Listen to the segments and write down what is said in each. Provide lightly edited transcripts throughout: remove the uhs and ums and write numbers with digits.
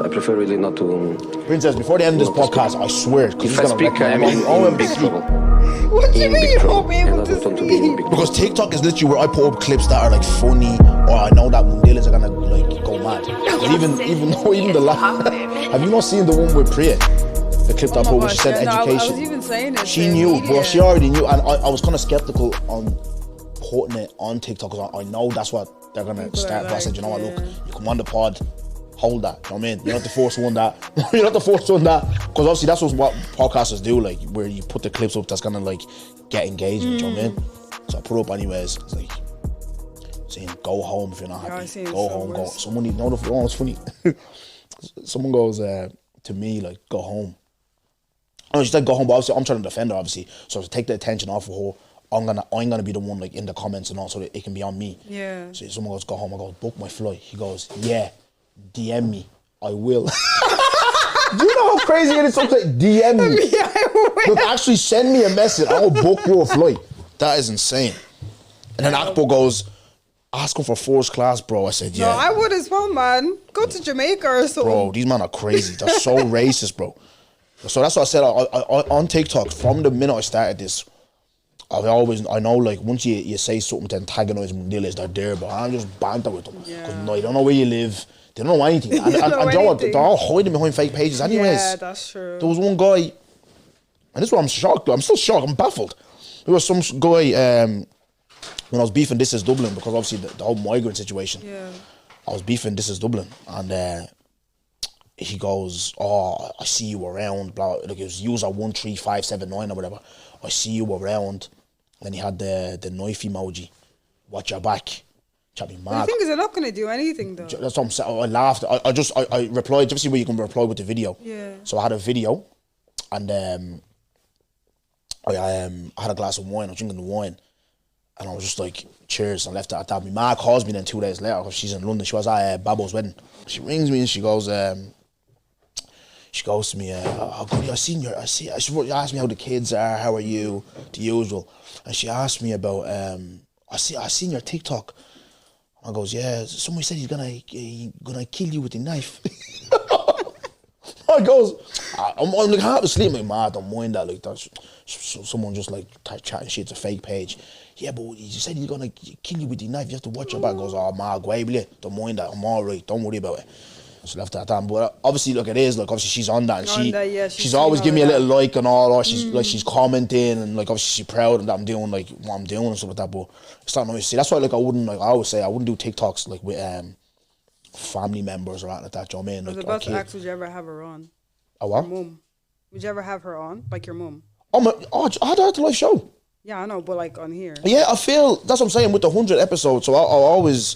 I prefer really not to... Princess, before the end of this podcast, I swear, because If I speak, I'm in big trouble. What do you In mean big you trouble. won't be able And I don't to want to be in speak? big Because trouble. TikTok is literally where I put up clips that are like funny, or I know that Mundilas are gonna like go mad. 'Cause even the last, have you not seen the one with Priya? The clip that I put where she said I education. was even saying it. She to knew, media. but she already knew, and I was kind of skeptical on putting it on TikTok because I know that's what they're gonna People start. are But I said, like, you know what, look, yeah. you come on the pod, hold that. You know what I mean? You're not the first one that. You're not the first one that. Because obviously that's what podcasters do, like where you put the clips up that's gonna like get engagement. You know what I mean? So I put it up anyways. It's like saying, go home if you're not Yeah, I happy. seen it Go so home. Go. worse. Someone, you know, it's funny. Someone goes to me like, go home. Oh, she said go home, but obviously I'm trying to defend her, obviously. So to take the attention off of her, I'm gonna be the one like in the comments and all, so that it can be on me. Yeah. So if someone goes go home, I go book my flight. He goes, yeah, DM me, I will. Do you know how crazy it is? Something like DM me. Yeah, I will. Look, actually send me a message. I'll book your flight. That is insane. And then Akbo goes, ask him for first class, bro. I said, yeah. No, I would as well, man. Go to Jamaica or something. Bro, these men are crazy. They're so racist, bro. So that's what I said I on TikTok. From the minute I started this, I know like once you say something to antagonize Mundilas, they're there, but I just banter with them. Because no, you don't know where you live. They don't know anything. And you know what? They're all hiding behind fake pages anyways. Yeah, that's true. There was one guy, and this is why I'm shocked. I'm still shocked. I'm baffled. There was some guy when I was beefing This Is Dublin, because obviously the whole migrant situation. Yeah. I was beefing This Is Dublin, and he goes, oh, I see you around, blah, like it was user 13579 or whatever. I see you around. Then he had the knife emoji. Watch your back. Chat me But the mad. thing is, they're not going to do anything, though. That's what I'm saying. I laughed. I replied. Just see where you can reply with the video. Yeah. So I had a video, and I had a glass of wine. I was drinking the wine, and I was just like, cheers. And left it at that. My ma calls me then 2 days later because she's in London. She was at Babo's wedding. She rings me and she goes to me, oh, Goody, she asked me how the kids are, how are you, the usual. And she asked me about, I seen your TikTok. I goes, yeah, somebody said he's gonna kill you with a knife. I goes, I'm like half asleep, like, man, I don't mind that, like, that's someone just like chatting shit, it's a fake page. Yeah, but he said he's gonna kill you with the knife, you have to watch your back. Goes, oh, man, go away, don't mind that, I'm alright, don't worry about it. So left that down, but obviously, look, it is like obviously she's on that, and she's always giving me a little like and all, or she's like she's commenting, and like obviously she's proud that I'm doing like what I'm doing and stuff like that. But it's not nice. See, that's why like I always say I wouldn't do TikToks like with family members or anything like that. Do you know what I mean? I was Like, about to ask, would you ever have her on? A what? Your mum. Would you ever have her on, like your mum? I had her at the live show. Yeah, I know, but like on here. Yeah, I feel that's what I'm saying with the 100 episodes. So I always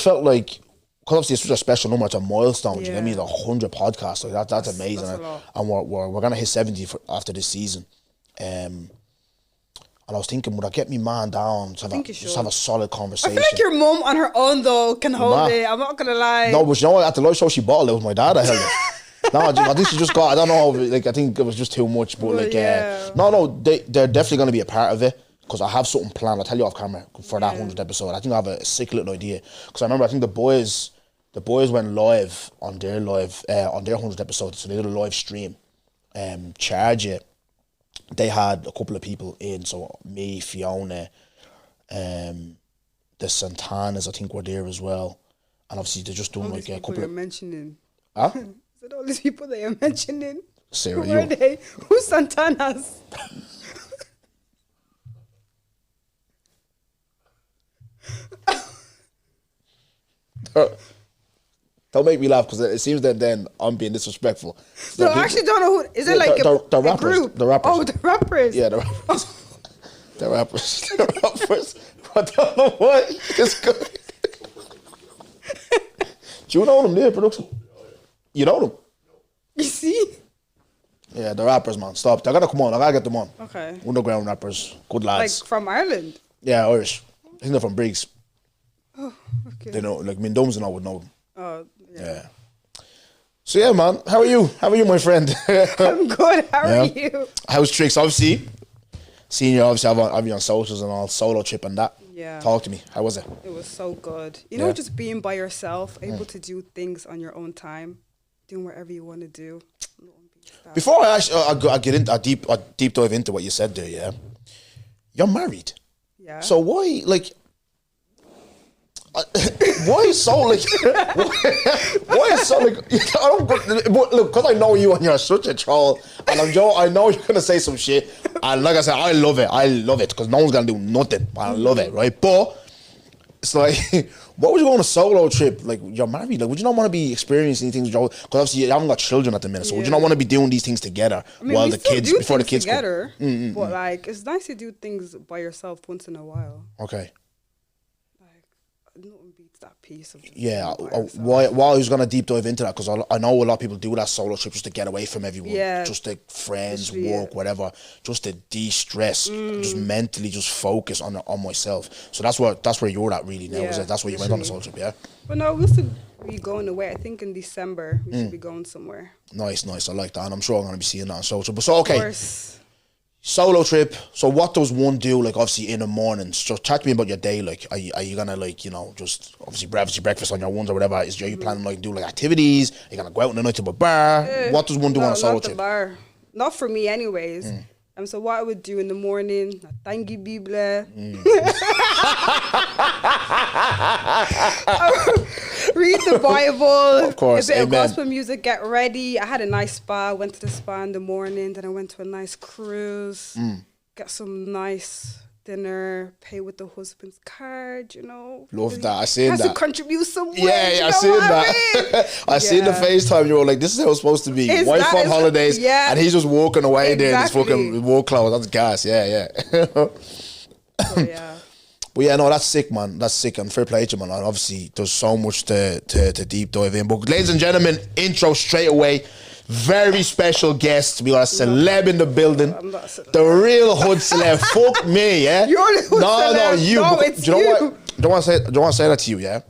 felt like. Because obviously it's such a special number, it's a milestone. Yeah. You get me? The 100 podcasts, like that's amazing. That's a lot. And we're gonna hit 70 after this season. And I was thinking, would I get me man down to have a solid conversation? I feel like your mum on her own though can hold it. I'm not gonna lie. No, but you know what? At the live show she bottled it with my dad. I held it. No, I think she just got. I don't know. Like I think it was just too much. But like, yeah. No, they're definitely gonna be a part of it. Because I have something planned, I'll tell you off camera for that 100th episode. I think I have a sick little idea. Because I remember, I think the boys went live on their 100th episode, so they did a live stream. Charge it. They had a couple of people in, so me, Fiona, the Santanas, I think were there as well. And obviously they're just doing all like these a couple of. mentioning. Huh? Is it all these people that you're mentioning? Sarah, Who are they? Who's Santanas? Don't make me laugh because it seems that then I'm being disrespectful. No, I actually don't know who. Is it like the rappers, a group? The rappers. Oh, the rappers. Yeah, the rappers. The rappers. The rappers. I don't know what. It's good. Do you know them there, production? You know them? You see? Yeah, the rappers, man. Stop. I gotta come on. I gotta get them on. Okay. Underground rappers. Good lads. Like from Ireland? Yeah, Irish. I think they're from Briggs. Oh, okay. They know, like, Mindums and all would know them. Oh, yeah. So, yeah, man. How are you? How are you, my friend? I'm good. How are you? How's Tricks? Obviously, seeing you obviously have you on socials and all, solo trip and that. Yeah. Talk to me. How was it? It was so good. You Yeah. know, just being by yourself, able to do things on your own time, doing whatever you want to do. Before I actually I get into a deep dive into what you said there, yeah. You're married. Yeah. So why like why so like why is so like I don't look because I know you and you're such a troll and I know you're gonna say some shit and like I said I love it because no one's gonna do nothing but I love it, right? But it's like what would you go on a solo trip like you're married, like would you not want to be experiencing things because obviously you haven't got children at the minute, so would you not want to be doing these things together while we the still kids do before the things kids come? together, but like it's nice to do things by yourself once in a while. Okay. Nothing beats that piece of just Yeah, being by yourself. why I was gonna deep dive into that because I know a lot of people do that solo trip just to get away from everyone, Yeah. just like friends, Literally, work, whatever, just to de-stress, just mentally, just focus on myself. So that's where you're at really now. Is Yeah, it? That's where you went on the solo literally. trip, yeah. But no, we'll still be going away. I think in December we should be going somewhere. Nice. I like that, and I'm sure I'm gonna be seeing that on solo trip. But so Of okay, course. solo trip. So what does one do? Like obviously in the mornings. So chat to me about your day. Like are you gonna like just obviously breakfast on your ones or whatever? Are you planning like do like activities? Are you gonna go out in the night to a bar? What does one do on a solo Not the trip? bar. Not for me, anyways. So what I would do in the morning, tangi Bible. Read the Bible. Of course, A bit of amen. gospel music, get ready. I had a nice spa, went to the spa in the morning, then I went to a nice cruise, get some nice dinner, pay with the husband's card, Love that. I seen has that. to contribute some way. Yeah, I seen that. I seen the FaceTime. You were like, "This is how it's supposed to be." Wife on holidays, and he's just walking away there in his fucking work clothes. That's gas. Yeah. So, yeah. But yeah, no, that's sick, man. That's sick, and fair play to you, man. And obviously, there's so much to deep dive in. But ladies and gentlemen, intro straight away. Very special guest. We got a celeb in the building. I'm not a celeb. The real hood celeb. Fuck me, yeah. You're the hood celeb. No, you. No, Because- it's do you know you. what? Do you want to say that to you? Yeah.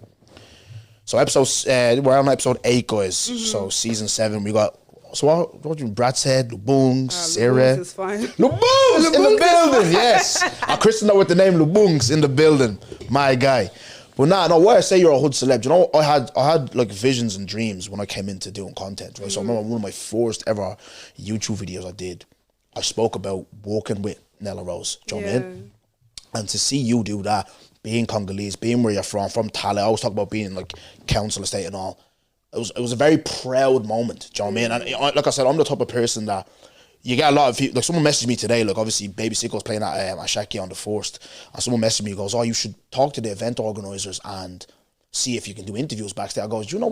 So we're on episode 8, guys. So season 7, we got. So what you Brad said, Lubungz, Sarah. Lubungz is fine. Lubungz in the Lubungz is building, yes. I christened her with the name Lubungz in the building, my guy. But no, why I say you're a hood celeb, you know, I had like visions and dreams when I came into doing content, right? So I remember one of my first ever YouTube videos I did, I spoke about working with Nella Rose, do you know what I mean? And to see you do that, being Congolese, being where you're from Tala, I always talk about being like council estate and all. It was a very proud moment, do you know what I mean? And like I said, I'm the type of person that you get a lot of people, like someone messaged me today, like obviously Baby Sicko's playing at Ashaki on the 1st, and someone messaged me, goes, "Oh, you should talk to the event organisers and see if you can do interviews backstage." I goes, "Do you know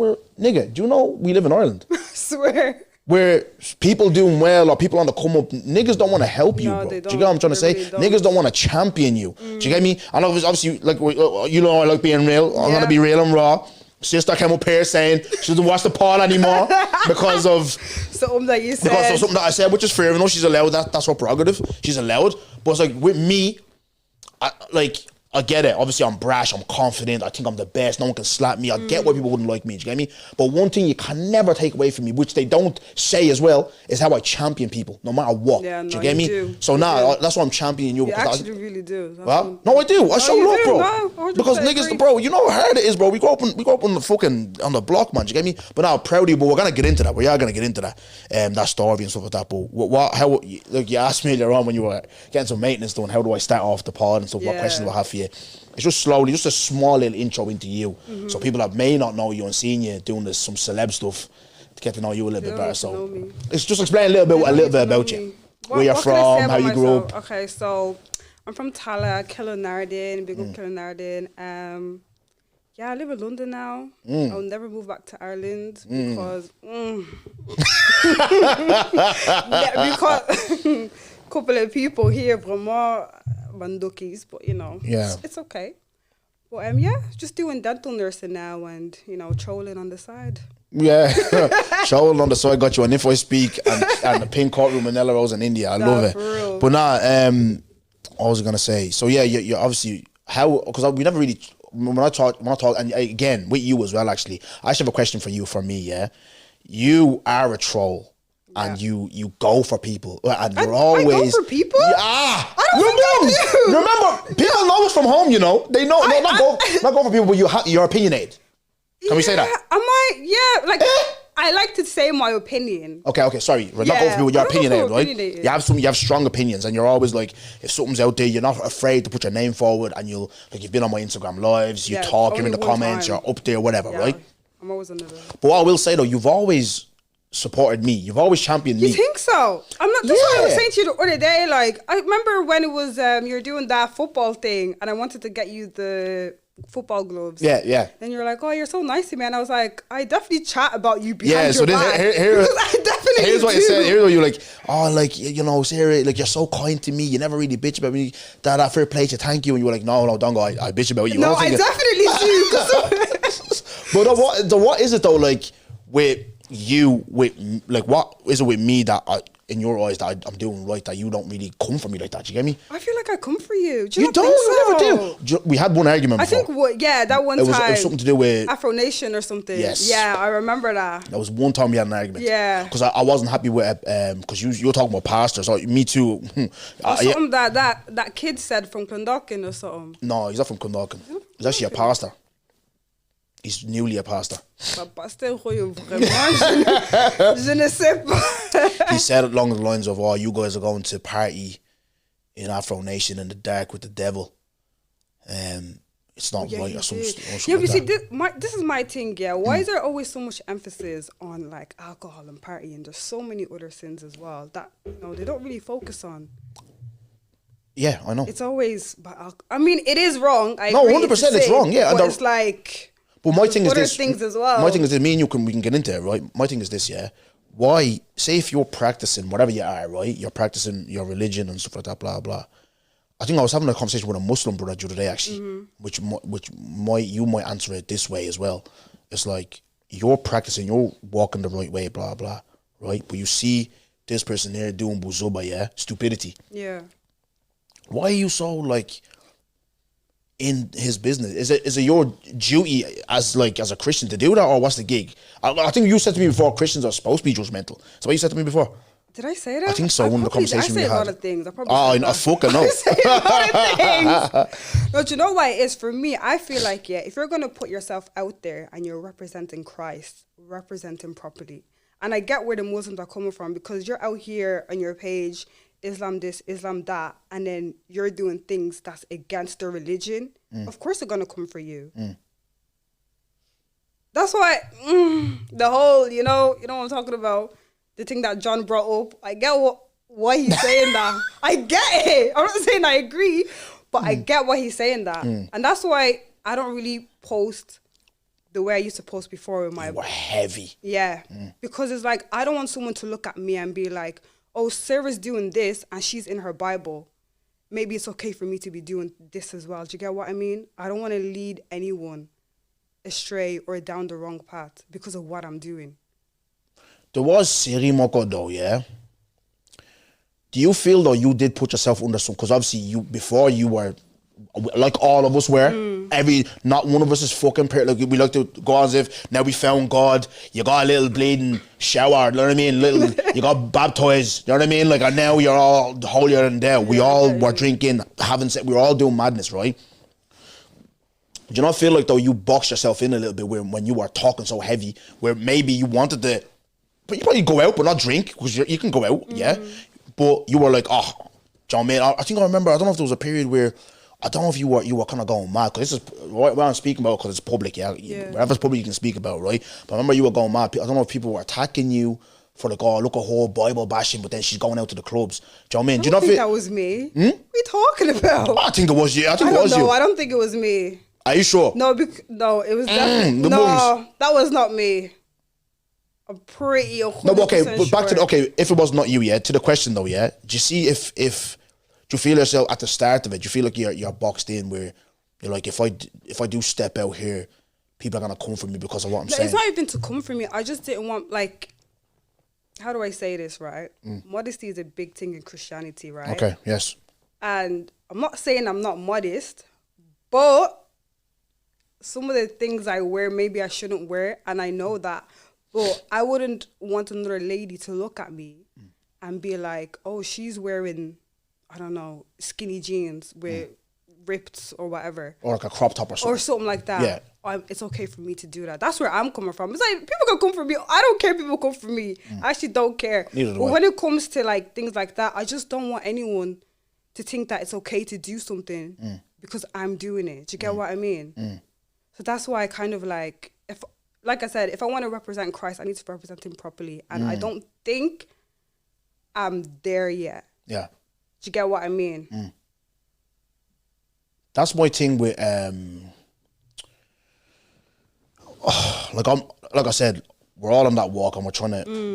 we live in Ireland? I swear. Where people doing well or people on the come up, niggas don't want to help you, No, bro. they Do you get what I'm trying to say? really don't. Niggas don't want to champion you. Do you get me? And obviously, like, you know, I like being real. I'm going to be real and raw. Sister came up here saying she doesn't watch the pod anymore because of Something that you said. because of something that I said, which is fair. You know, she's allowed that. That's her prerogative. She's allowed. But it's like with me, I get it. Obviously, I'm brash. I'm confident. I think I'm the best. No one can slap me. I get why people wouldn't like me. Do you get me? But one thing you can never take away from me, which they don't say as well, is how I champion people, no matter what. Yeah, do no, you get you me? do. So You now do. that's why I'm championing you. You because actually really do. Well, no, I do. I show you love, do. bro. No, 100% Because niggas, agree. bro, you know how hard it is, bro. We grew up on the fucking on the block, man. Do you get me? But now, proud of you. But we're gonna get into that. We are gonna get into that, that story and stuff like that. But how? Like you asked me earlier on when you were getting some maintenance done. How do I start off the pod and stuff? What Yeah. questions do I have for you? It's just slowly, just a small little intro into you, so people that may not know you and seeing you doing some celeb stuff to get to know you a little bit better. to So know me. let's just explain a little bit about you, where you're from, how you grew up. Okay, so I'm from Tala, Killarnardin, big up Killarnardin. Yeah, I live in London now. I'll never move back to Ireland because yeah, because couple of people here, vraiment bandukis, but you know, Yeah. it's okay. But yeah, just doing dental nursing now and trolling on the side. Yeah, Shaul on the side got you an If I Speak and the Pink Courtroom in Nella Rose in India. I love it. For real. But what was I gonna say? So yeah, you're obviously because we never really when I talk and again with you as well. Actually, I actually have a question for you. For me, yeah, you are a troll and you go for people, and you're I always go for people. Yeah, I don't think I do. Remember, people know us from home. You know, they know not go for people, but you're opinionated. Can we say that? Am I? Yeah, like I like to say my opinion. Okay, sorry. We're not going for people. You're I'm not opinionated, right? opinionated. You have strong opinions, and you're always like, if something's out there, you're not afraid to put your name forward, and you've been on my Instagram lives, you Yeah, talk, you're in only the one comments, time. you're up there, whatever, Yeah, right? I'm always under the. But what I will say though, you've always supported me. You've always championed me. You think so? I'm not. That's what I was Yeah. saying to you the other day. Like I remember when it was you're doing that football thing, and I wanted to get you the football gloves. Yeah. Then you're like, oh, you're so nice to me, and I was like, I definitely chat about you behind Yeah, so your back. Because I definitely here's what do. you said. Here's what you're like, oh, like, you know, Sarah, like, you're so kind to me. You never really bitch about me. That fair play to thank you. And you were like, no, don't go. I bitch about you. No, I'm I thinking- definitely do. But what is it though, like, with you, like, what is it with me that in your eyes that I'm doing right, that you don't really come for me like that? You get me? I feel like I come for you. Do you You not don't. think You so? never do. We had one argument I before. think that one It was time something to do with. Afro Nation or something. Yes. Yeah, I remember that. There was one time we had an argument. Yeah. Because I wasn't happy with because you were talking about pastors. So me too. Or something that kid said from Clondalkin or something. No, he's not from Clondalkin. He's actually a pastor. He's newly a pastor. Pasteur, vraiment, je ne sais pas. He said it along the lines of, "Oh, you guys are going to party in Afro Nation in the dark with the devil. It's not right." Or some Yeah, like but see, that. this is my thing. Yeah, why is there always so much emphasis on like alcohol and partying? There's so many other sins as well that they don't really focus on. Yeah, I know. It's always, I mean, it is wrong. I No, agree 100% to it's say, wrong, yeah, and but the- it's like. But my thing is other this. things as well. My thing is this. Me and you we can get into it, right? My thing is this. Yeah. Why? Say if you're practicing whatever you are, right? You're practicing your religion and stuff like that. Blah blah. I think I was having a conversation with a Muslim brother the other day, actually, which you might answer it this way as well. It's like you're practicing, you're walking the right way, blah blah, right? But you see this person here doing buzuba, yeah, stupidity. Yeah. Why are you so like in his business? Is it your duty as a Christian to do that, or what's the gig? I think you said to me before, Christians are supposed to be judgmental. Is that what you said to me before? Did I say that? I think so. One of the conversations we I say had. a lot of things. I probably Oh, say I fucking know. I say a lot of things. But you know what it is for me? I feel like if you're gonna put yourself out there and you're representing Christ, represent him properly. And I get where the Muslims are coming from, because you're out here on your page, Islam this, Islam that, and then you're doing things that's against their religion. Of course they're gonna come for you. That's why the whole, you know what I'm talking about. The thing that John brought up, I get why he's saying that. I get it. I'm not saying I agree, but I get why he's saying that. And that's why I don't really post the way I used to post before with my... You were heavy. Yeah. Because it's like, I don't want someone to look at me and be like, oh, Sarah's doing this and she's in her Bible. Maybe it's okay for me to be doing this as well. Do you get what I mean? I don't want to lead anyone astray or down the wrong path because of what I'm doing. There was Siri Moko though, yeah? Do you feel though you did put yourself under some, because obviously before you were, like all of us were, not one of us is fucking perfect. Like, we like to go as if now we found God, you got a little bleeding shower, you know what I mean? You got baptized, you know what I mean? Like, and now you're all holier than thou. We all were drinking, we were all doing madness, right? Do you not feel like though you boxed yourself in a little bit when you were talking so heavy, where maybe you wanted to, but you probably go out but not drink, because you can go out, yeah? But you were like, oh, John, man, I think I remember, I don't know if there was a period where, I don't know if you were kind of going mad, because this is what I'm speaking about, because it's public, yeah? Wherever it's public you can speak about, right? But I remember you were going mad. I don't know if people were attacking you for like, oh, look at her Bible bashing, but then she's going out to the clubs. Do you know what I mean? I don't think that was me. What are you talking about? I think it was you. I think it was you. No, I don't think it was me. Are you sure? No, it was definitely... Lubungz. No, that was not me. I'm pretty 100% No, but okay, but back to sure. if it was not you, yeah, to the question though, yeah, do you see if do you feel yourself at the start of it, do you feel like you're boxed in where you're like, if I do step out here, people are gonna come for me because of what I'm saying? It's not even to come for me. I just didn't want, like, how do I say this, right? Modesty is a big thing in Christianity, right? Okay, yes. And I'm not saying I'm not modest, but some of the things I wear, maybe I shouldn't wear, and I know that. Well, I wouldn't want another lady to look at me and be like, oh, she's wearing, I don't know, skinny jeans with ripped or whatever. Or like a crop top or something. Or something like that. Yeah. It's okay for me to do that. That's where I'm coming from. It's like, people can come for me. I don't care if people come for me. I actually don't care. Neither do But I. when it comes to like things like that, I just don't want anyone to think that it's okay to do something because I'm doing it. Do you get what I mean? So that's why I kind of like, like I said, if I want to represent Christ, I need to represent him properly. And I don't think I'm there yet. Yeah. Do you get what I mean? That's my thing with like I said, we're all on that walk and we're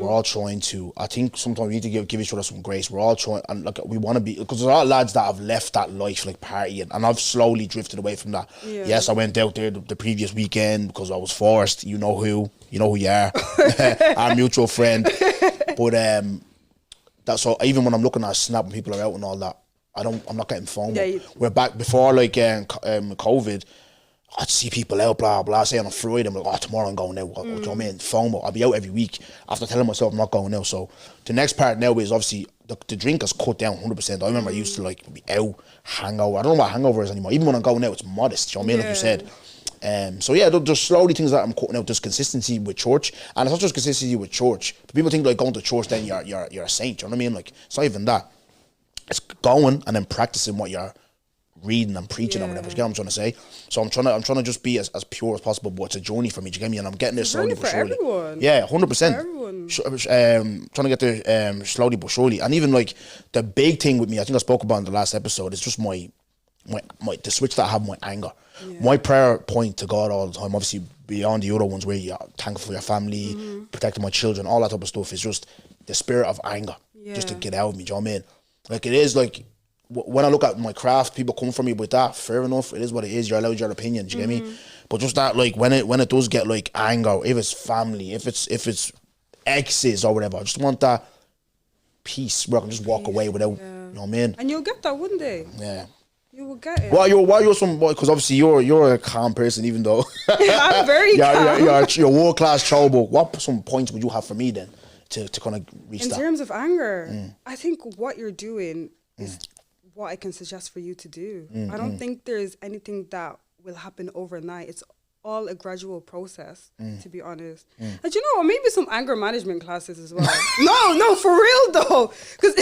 all trying to, I think sometimes we need to give each other some grace. We're all trying, and like we want to be, because there's a lot of lads that have left that life, like partying, and I've slowly drifted away from that. Yeah. Yes, I went out there the previous weekend because I was forced. You know who you are. Our mutual friend. But that's so, even when I'm looking at Snap and people are out and all that, I'm not getting FOMO. Yeah, We're back before like COVID. I'd see people out, blah, blah, say on a Friday, I'm like, oh, tomorrow I'm going out. Do you know what I mean? FOMO. I'll be out every week after telling myself I'm not going out. So the next part now is obviously the drink has cut down 100%. I remember I used to like be out, hangover. I don't know what hangover is anymore. Even when I'm going out, it's modest. Do you know what I mean? Like you said. So yeah, there's slowly things that I'm cutting out. There's consistency with church. And it's not just consistency with church. But people think like going to church, then you're a saint. Do you know what I mean? Like, it's not even that. It's going and then practicing what you're reading and preaching or whatever. You get what I'm trying to say? So I'm trying to just be as pure as possible, but it's a journey for me. Do you get me? And I'm getting there slowly but surely. Everyone. Yeah, 100%. For everyone. Trying to get there slowly but surely. And even like the big thing with me, I think I spoke about in the last episode, is just my the switch that I have, my anger. Yeah. My prayer point to God all the time, obviously beyond the other ones where you're thankful for your family, protecting my children, all that type of stuff, is just the spirit of anger, just to get out of me. Do you know what I mean? Like, it is like, when I look at my craft, people come for me with that. Fair enough, it is what it is. You're allowed your opinion. Do you get me? But just that, like, when it does get like anger, if it's family, if it's exes or whatever, I just want that peace where I can just walk away without, you know what I mean? And you'll get that one day. Yeah. You will get it. Why you're some boy? Because obviously you're a calm person, even though I'm very calm. You're world class trouble. What some points would you have for me then to kind of reach that? In terms of anger, I think what you're doing is what I can suggest for you to do. I don't think there's anything that will happen overnight. It's all a gradual process, to be honest. And you know what? Maybe some anger management classes as well. no, for real though. Because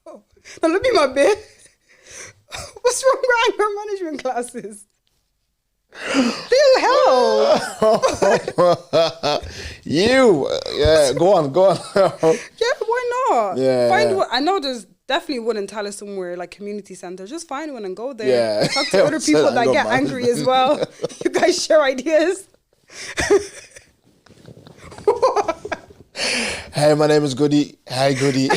now look at my bed. What's wrong with anger management classes? They'll help. Go on. Yeah, why not? Find one. I know there's definitely one in Talis somewhere, like community center. Just find one and go there. Yeah. Talk to other people that get angry as well. You guys share ideas. Hey, my name is Goody. Hi, Goody.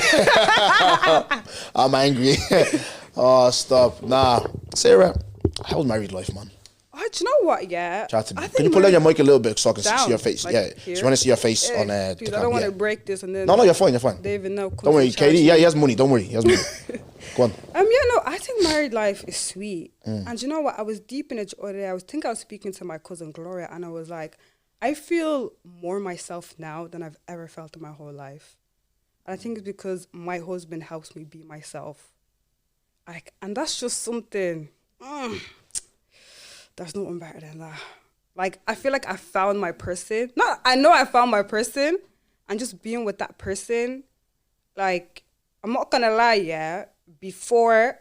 I'm angry. Oh, stop. Nah. Sarah, how's married life, man? Oh, do you know what? Yeah. Chat to me. Can you pull down your mic a little bit so I can see your face? Like yeah. here? So you want to see your face on Please, I don't want to break this and then. No, you're fine. They even know. Don't worry, Katie. Yeah, he has money. Don't worry. He has money. Go on. I think married life is sweet. And you know what? I was deep in it the other day. I was speaking to my cousin Gloria, and I was like, I feel more myself now than I've ever felt in my whole life. And I think it's because my husband helps me be myself. And that's just something. There's nothing better than that. Like, I feel like I found my person. I know I found my person, and just being with that person, like, I'm not gonna lie, yeah. Before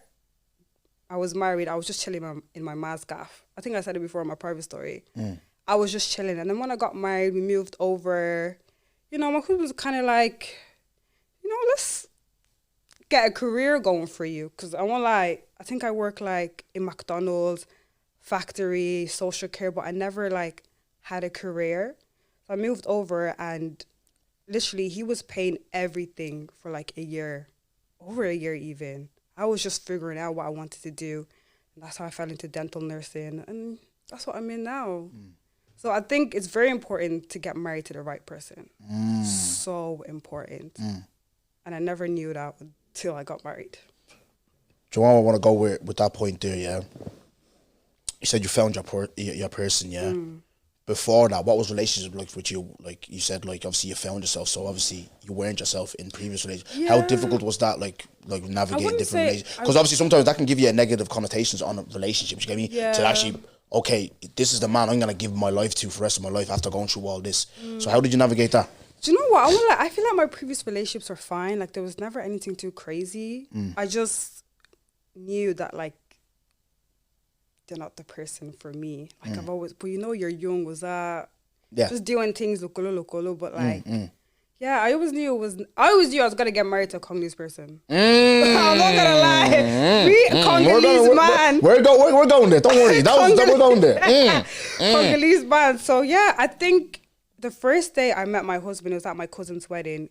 I was married, I was just chilling in my ma's gaff. I think I said it before in my private story. I was just chilling, and then when I got married, we moved over. You know, my husband was kind of like, let's get a career going for you, because I won't lie, I think I work like in McDonald's, factory, social care, but I never like had a career. So I moved over, and literally he was paying everything for like a year, over a year even. I was just figuring out what I wanted to do, and that's how I fell into dental nursing, and that's what I'm in now. So I think it's very important to get married to the right person. So important. And I never knew that until I got married. Joanne, I want to go with that point there, yeah. You said you found your person, yeah. before that, what was relationship like with you? Like you said, like obviously you found yourself, so obviously you weren't yourself in previous relationships. Yeah. How difficult was that, like navigating wouldn't different say- relationships? Because obviously sometimes that can give you a negative connotations on relationships. You get me? Yeah. To actually, okay, this is the man I'm gonna give my life to for the rest of my life after going through all this. So how did you navigate that? Do you know what? I feel like my previous relationships were fine. Like there was never anything too crazy. I just knew that like they're not the person for me. Like I've always, but you know, you're young. Was that just doing things lokolo, but like. Yeah, I always knew I was gonna get married to a Congolese person. I'm not gonna lie. Congolese man. We're going there. Don't worry. We're going there. Congolese man. So yeah, I think the first day I met my husband, it was at my cousin's wedding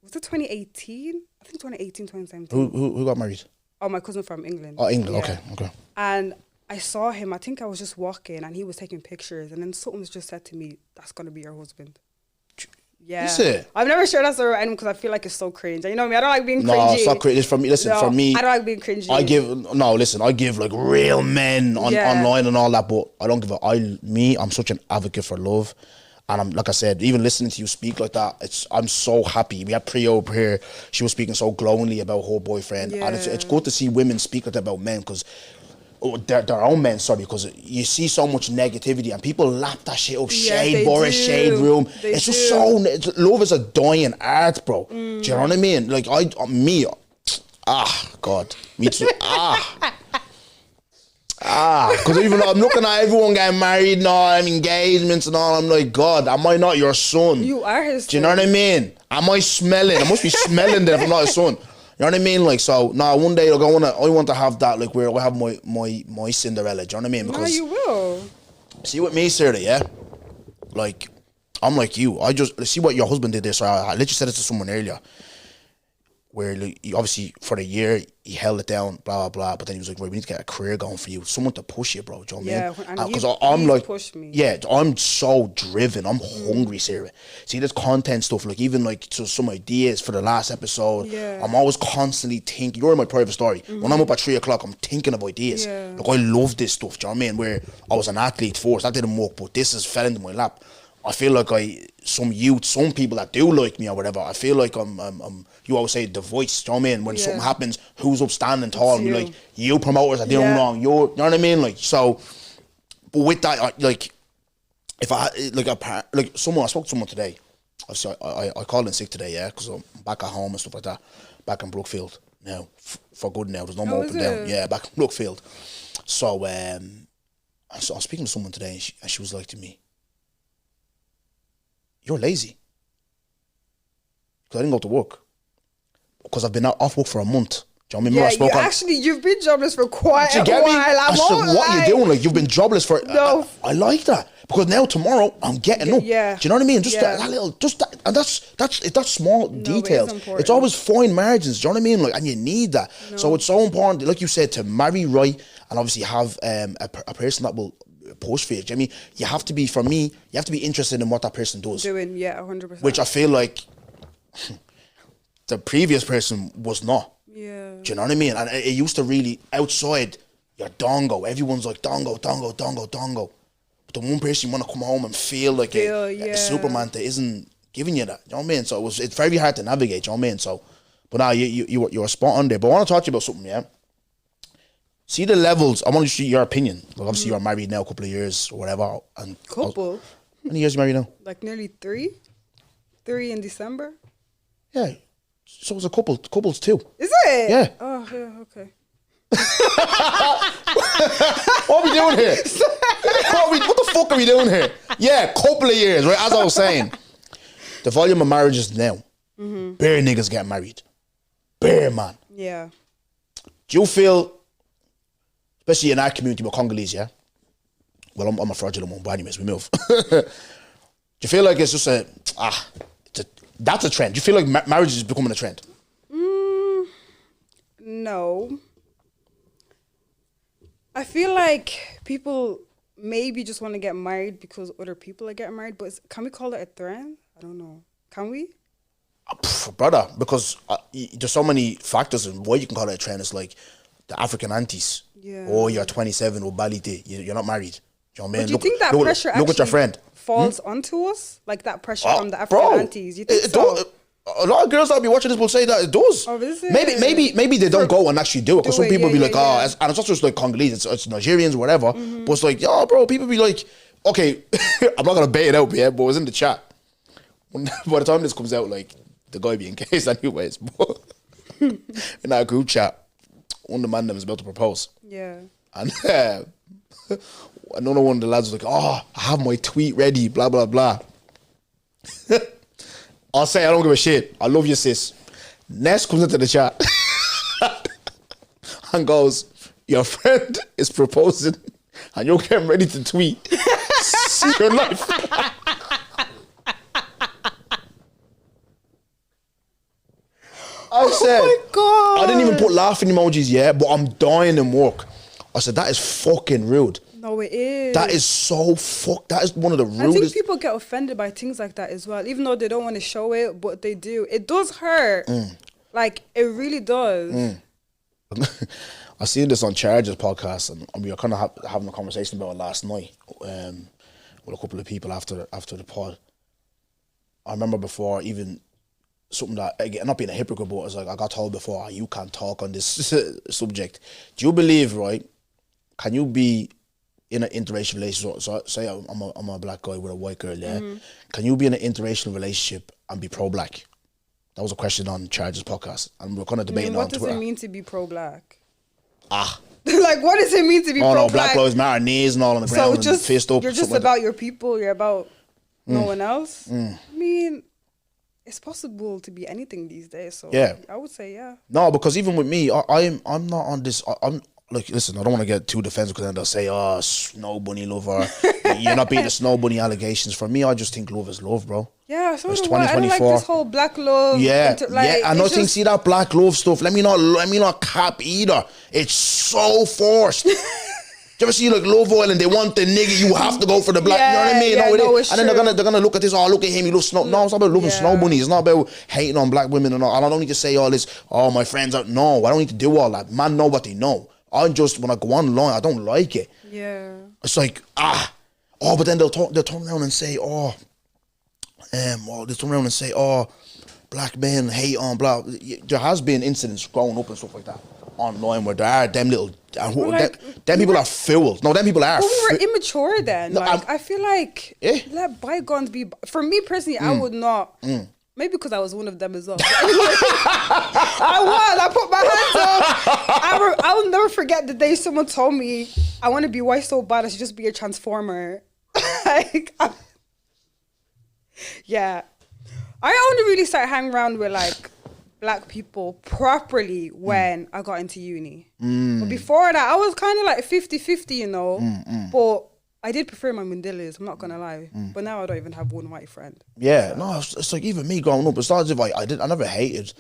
was it 2018? I think 2018, 2017. Who got married? Oh, my cousin from England. Oh, England. Yeah. Okay. And I saw him. I think I was just walking, and he was taking pictures, and then something just said to me, "That's gonna be your husband." Yeah. Is it? I've never shared that story with anyone because I feel like it's so cringe. And you know me, I don't like being cringy. No, it's not cringe. It's for me. Listen, No, for me, I don't like being cringy. I give like real men online and all that, but I don't give I'm such an advocate for love. And I'm, like I said, even listening to you speak like that, I'm so happy. We had Priya up here. She was speaking so glowingly about her boyfriend. Yeah. And it's good to see women speak like that about men, because their own men, sorry, because you see so much negativity and people lap that shit up. Shade Boris, shade room. It's just so, love is a dying art, bro. Do you know what I mean? Like God, me too. Because even though I'm looking at everyone getting married and all, engagements and all, I'm like, God, am I not your son? You are his son. Do you know what I mean? Am I smelling? I must be smelling there if I'm not his son. You know what I mean? Like, so, one day, like, I want to have that, like, where I have my Cinderella. Do you know what I mean? Because you will. See, with me, Sarah, yeah? Like, I'm like you. I just, see what your husband did there. So I literally said it to someone earlier, where, like, he obviously, for the year, he held it down, blah, blah, blah. But then he was like, right, we need to get a career going for you. Someone to push you, bro. Do you know what I mean? And Because I'm like, pushed me. yeah, I'm so driven. I'm hungry, Sarah. See, there's content stuff, like even like some ideas for the last episode. Yeah. I'm always constantly thinking. You're in my private story. When I'm up at 3 o'clock, I'm thinking of ideas. Yeah. Like, I love this stuff. Do you know what I mean? Where I was an athlete first, that didn't work, but this has fell into my lap. I feel like some people that do like me or whatever, I feel like I'm you always say the voice, do you know what I mean? When something happens, who's up standing tall and be like, you promoters are doing wrong, you know what I mean? Like, so, but with that, if I, I spoke to someone today, obviously I called in sick today, yeah, because I'm back at home and stuff like that, back in Brookfield now, for good now, there's no more up and down, yeah, back in Brookfield. So, I was speaking to someone today and she was like to me, you're lazy. Because I didn't go to work. Because I've been off work for a month. Do you know what I mean? You've been jobless for quite a while. I said, what are you doing? Like, you've been jobless for... No. I like that. Because now, tomorrow, I'm getting up. Yeah. Do you know what I mean? Just that little... And that's small details. It's always fine margins. Do you know what I mean? Like, and you need that. No. So it's so important, like you said, to marry right and obviously have a person that will... push for it. I mean, you have to be interested in what that person does. Doing, 100%. Which I feel like the previous person was not. Yeah. Do you know what I mean? And it used to really, outside, your dongo. Everyone's like, dongo. But the one person you want to come home and feel like a Superman that isn't giving you that. You know what I mean? So it's very hard to navigate. You know what I mean? So, but now you were spot on there. But I want to talk to you about something, yeah? See the levels. I want to see your opinion. Like, obviously, you're married now a couple of years or whatever. And couple? How many years are you married now? Like nearly 3. 3 in December. Yeah. So it's a couple. Couples too. Is it? Yeah. Oh, yeah, okay. What are we doing here? What the fuck are we doing here? Yeah, couple of years, right? As I was saying. The volume of marriages now. Bare niggas get married. Bare, man. Yeah. Do you feel... Especially in our community, we're Congolese, yeah? Well, I'm a fraudulent one, but anyways, we move. Do you feel like it's just that's a trend? Do you feel like marriage is becoming a trend? No. I feel like people maybe just want to get married because other people are getting married, but can we call it a trend? I don't know. Can we? Brother, because there's so many factors in why you can call it a trend. It's like the African aunties. Yeah. Or you're 27 or balite, you're not married. you know what I mean? But do you think that pressure look at your friend. falls onto us? Like that pressure from the Bro, African aunties? You think so? A lot of girls that be watching this will say that it does. Oh, is it? Maybe they don't go and actually do it because some people be like, yeah. and it's not just like Congolese, it's Nigerians or whatever. But it's like, yeah, bro, people be like, okay, I'm not gonna bait it out, but it was in the chat. By the time this comes out, like the guy be engaged anyways. But in that group chat, one of the man that was about to propose. Yeah. And another one of the lads was like, oh, I have my tweet ready, blah, blah, blah. I'll say I don't give a shit. I love you, sis. Ness comes into the chat and goes, your friend is proposing and you're getting ready to tweet. See your life. I said, oh my God. I didn't even put laughing emojis yet, but I'm dying in work. I said, that is fucking rude. No, it is. That is so that is one of the rudest. I think people get offended by things like that as well, even though they don't want to show it, but they do. It does hurt. Like, it really does. I seen this on Charger's podcast, and we were kind of having a conversation about it last night with a couple of people after the pod. I remember before, even something that, again, not being a hypocrite, but it's like I got told before, you can't talk on this subject. Do you believe, right? Can you be in an interracial relationship? So say I'm a black guy with a white girl, yeah? Can you be in an interracial relationship and be pro-black? That was a question on Charger's podcast, and we're kind of debating on Twitter. What does it mean to be pro-black? Like, what does it mean to be pro-black? No, Black Lives Matter, knees and all on the ground, and fist up. You're just about your people, you're about no one else? I mean, it's possible to be anything these days, so yeah. I would say yeah. No, because even with me, I'm not on this. I'm like, listen, I don't want to get too defensive because then they'll say, oh, snow bunny lover. You're not being the snow bunny allegations. For me, I just think love is love, bro. Yeah, so it's do I. I don't like this whole black love. Yeah, and I think, see that black love stuff, let me not cap either. It's so forced. Do you ever see like Love Island? They want the nigga, you have to go for the black. You know what I mean? Yeah, no, and then they're gonna look at this. Oh, look at him. He loves snow. No, it's not about loving snow bunnies. It's not about hating on black women and all. I don't need to say all this. Oh, my friends are. No, I don't need to do all that. Man, know what they know. I just, when I go online, I don't like it. Yeah. It's like but then they'll turn around and say black men hate on blah. There has been incidents growing up and stuff like that online where there are them little. Them people are fools. No, them people are. But we were immature then. No, I feel like let bygones be. For me personally, I would not. Maybe because I was one of them as well. I put my hands up. I will never forget the day someone told me, I want to be white so bad I should just be a transformer. Yeah. I only really started hanging around with like black people properly when I got into uni. But before that, I was kind of like 50-50, you know. But I did prefer my Mundilas, I'm not gonna lie. But now I don't even have one white friend. Yeah, no, it's like even me growing up, it's not as if I never hated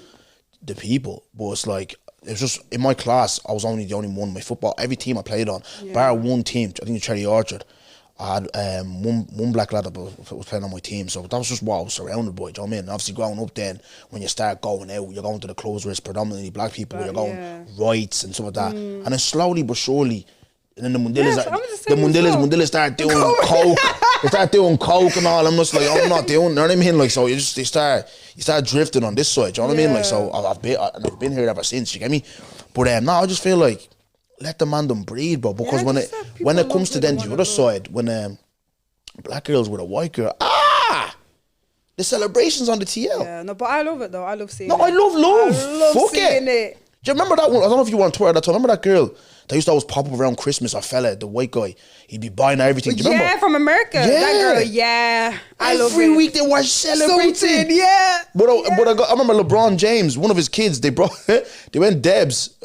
the people, but it's like, it's just, in my class, I was only the only one in my football, every team I played on, bar one team, I think Cherry Orchard, I had one black lad that was playing on my team, so that was just what I was surrounded by, do you know what I mean? And obviously growing up then, when you start going out, you're going to the clubs where it's predominantly black people, where you're going rights and stuff like that, and then slowly but surely, and then the Mundilas start doing coke. They start doing coke and all. I'm just like, I'm not doing. You know what I mean? Like, so you start drifting on this side. You know what I mean? Like, so I've been here ever since. You get me? But no, I just feel like let the man them breed, bro. Because when it comes to then the other side, when black girls with a white girl, the celebrations on the TL. Yeah, no, but I love it though. I love seeing it. No, I love love. I love seeing it. Do you remember that one? I don't know if you were on Twitter that time. Remember that girl that used to always pop up around Christmas? A fella, the white guy, he'd be buying her everything. Do you remember? Yeah, from America. Yeah. That girl, yeah. I love it. Every week they were celebrating. Something, yeah. But I remember LeBron James, one of his kids, they went Debs,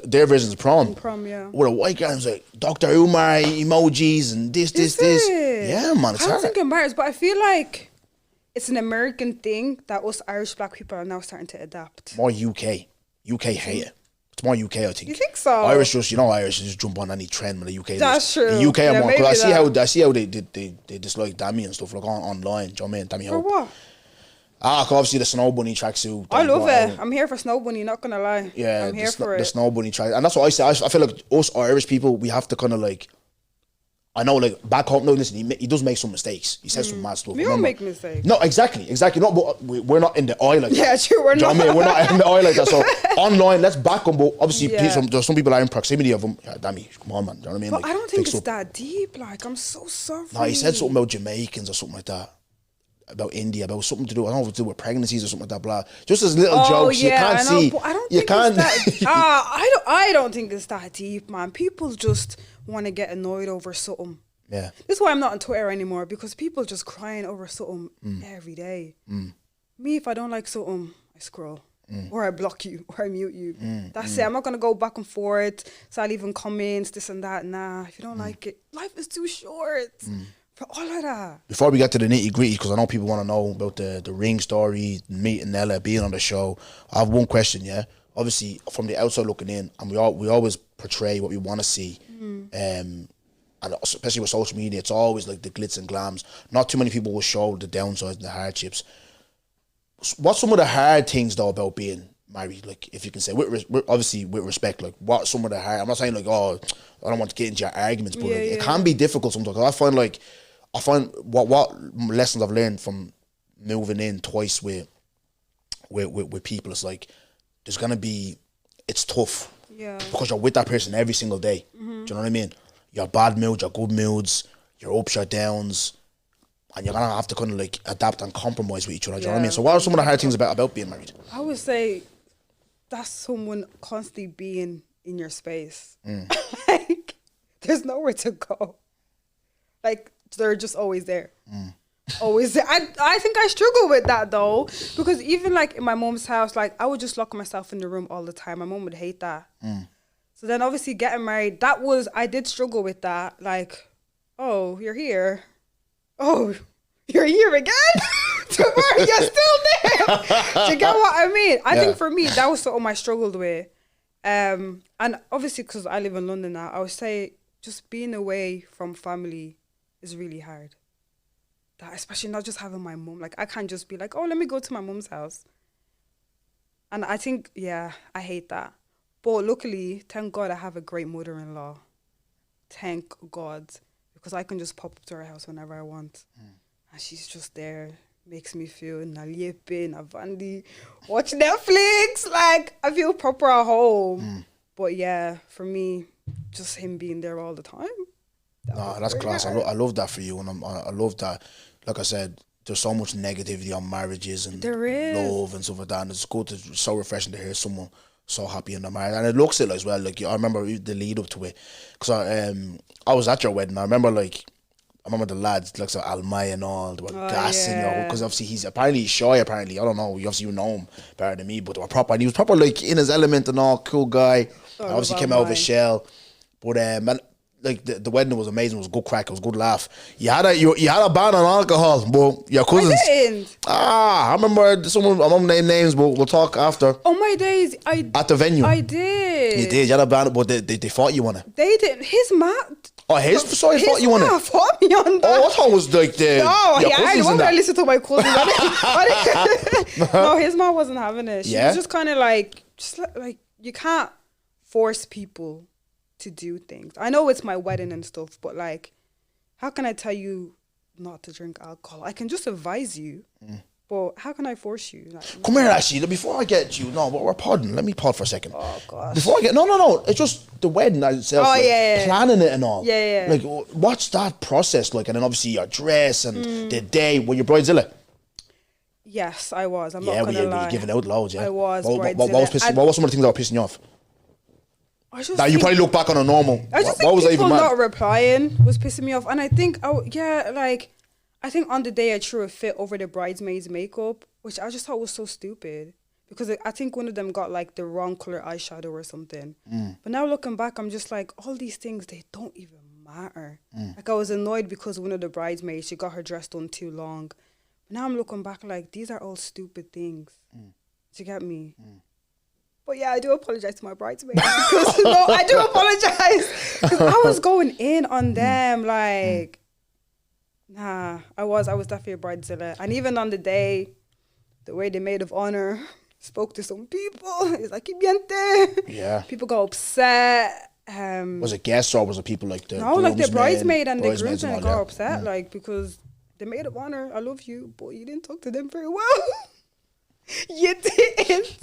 their version's prom. Prom, yeah. With a white guy, and was like, Dr. Umar emojis and this. Yeah, man, it's hard. I don't think it matters, but I feel like it's an American thing that us Irish black people are now starting to adapt. More UK. UK hate it. It's more UK, I think. You think so? Irish just jump on any trend with the UK. That's true. The UK are more, because I see how they dislike Dammy and stuff like online. Do you know what I mean? Dammy For Hope. what? Obviously the Snow Bunny tracksuit. I love it. I'm here for Snow Bunny, not gonna lie. Yeah, I'm here for it. The Snow Bunny track, and that's what I say. I feel like us Irish people, we have to kind of like I know, like, back home, no, listen, he does make some mistakes. He says some mad stuff. We all make mistakes. No, exactly. No, but we're not in the oil like that. Yeah, true, we're Do you know not. what I mean? We're not in the oil like that. So, online, let's back them, but obviously, Yeah. there's some people are in proximity of them. Yeah, damn it, come on, man. Do you know what I mean? But Like, I don't think fix it's up. that deep. Like, I'm so sorry. No, he said something about Jamaicans or something like that. About India, about something to do, I don't know, to do with pregnancies or something like that, blah. Just as little jokes, you can't I know, see. but I don't you think can't. it's that. I don't think it's that deep, man. People just want to get annoyed over something. Yeah. This is why I'm not on Twitter anymore, because people just crying over something every day. Me, if I don't like something, I scroll. Or I block you, or I mute you. That's it. I'm not going to go back and forth, start leaving comments, this and that. Nah, if you don't like it, life is too short for all of that. Before we get to the nitty gritty, because I know people want to know about the ring story, meeting Ella, being on the show. I have one question, yeah. Obviously, from the outside looking in, and we always portray what we want to see, and especially with social media, it's always like the glitz and glams. Not too many people will show the downsides and the hardships. What's some of the hard things though about being married? Like, if you can say, obviously with respect, like, what some of the hard? I'm not saying like, oh, I don't want to get into your arguments, but it can be difficult sometimes. I find what lessons I've learned from moving in twice with people, it's like there's gonna be, it's tough, because you're with that person every single day. Do you know what I mean? Your bad moods, your good moods, your ups, your downs, and you're gonna have to kind of like adapt and compromise with each other. Do you know what I mean? So what are some of the hard things about being married? I would say that's someone constantly being in your space. Like, there's nowhere to go. Like, they're just always there. Always there. I think I struggle with that though, because even like in my mom's house, like, I would just lock myself in the room all the time. My mom would hate that. So then obviously getting married, I did struggle with that. Like, oh, you're here. Oh, you're here again? Tomorrow you're still there. Do you get what I mean? I think for me, that was something I struggled with. And obviously because I live in London now, I would say just being away from family is really hard. That, especially not just having my mum. Like, I can't just be like, oh, let me go to my mum's house. And I think, I hate that. But luckily, thank God I have a great mother-in-law. Thank God. Because I can just pop up to her house whenever I want. And she's just there. Makes me feel naliepe, navandi, watch Netflix. Like, I feel proper at home. But yeah, for me, just him being there all the time. That's class. I love that for you. And I love that, like I said, there's so much negativity on marriages and love and stuff like that. And it's good, it's so refreshing to hear someone so happy in their marriage. And it looks it as well. Like, I remember the lead up to it, because I was at your wedding. I remember the lads, like, so Almay and all, they were gassing you, because obviously he's shy, apparently. I don't know, you know him better than me, but they were proper, and he was proper like in his element and all, cool guy. Obviously came out of his shell. But man, like, the wedding was amazing. It was a good crack. It was a good laugh. You had a ban on alcohol, but your cousins. I didn't. I remember someone. I won't name names, but we'll talk after. Oh my days, at the venue. I did. You did. You had a ban, but they fought you on it. They didn't. His man. Oh, sorry, fought you on it. Fought me on that. Oh, I thought it was like the. No, your I cousins want and to that. listen to my cousins. No, his mom wasn't having it. She was just kind of like, you can't force people to do things. I know it's my wedding and stuff, but like, how can I tell you not to drink alcohol? I can just advise you, but how can I force you? Like, come here, actually. Before I get you, but we're podding. Let me pod for a second. Oh gosh. Before I get no, it's just the wedding itself. Planning it and all. Yeah. Like, what's that process like? And then obviously your dress and the day when you're bridezilla. Yes, I was. I'm not gonna lie. You're giving out loads. Yeah, I was. What was some of the things that were pissing you off? That you probably look back on a normal. I just think people not replying was pissing me off, and I think, I think on the day I threw a fit over the bridesmaid's makeup, which I just thought was so stupid, because I think one of them got like the wrong color eyeshadow or something. But now looking back, I'm just like, all these things, they don't even matter. Like, I was annoyed because one of the bridesmaids, she got her dress done too long. But now I'm looking back like, these are all stupid things. Do you get me? But yeah, I do apologize to my bridesmaids. Because, no, I do apologize. Because I was going in on them. Like, nah, I was definitely a bridezilla. And even on the day, the way the maid of honor spoke to some people, it's like, "Ibiente." Yeah. People got upset. Was it guests or was it people like the No, like the bridesmaid and the bridesmaids groomsmen and all, got yeah? upset, like, because the maid of honor, I love you, but you didn't talk to them very well. You didn't.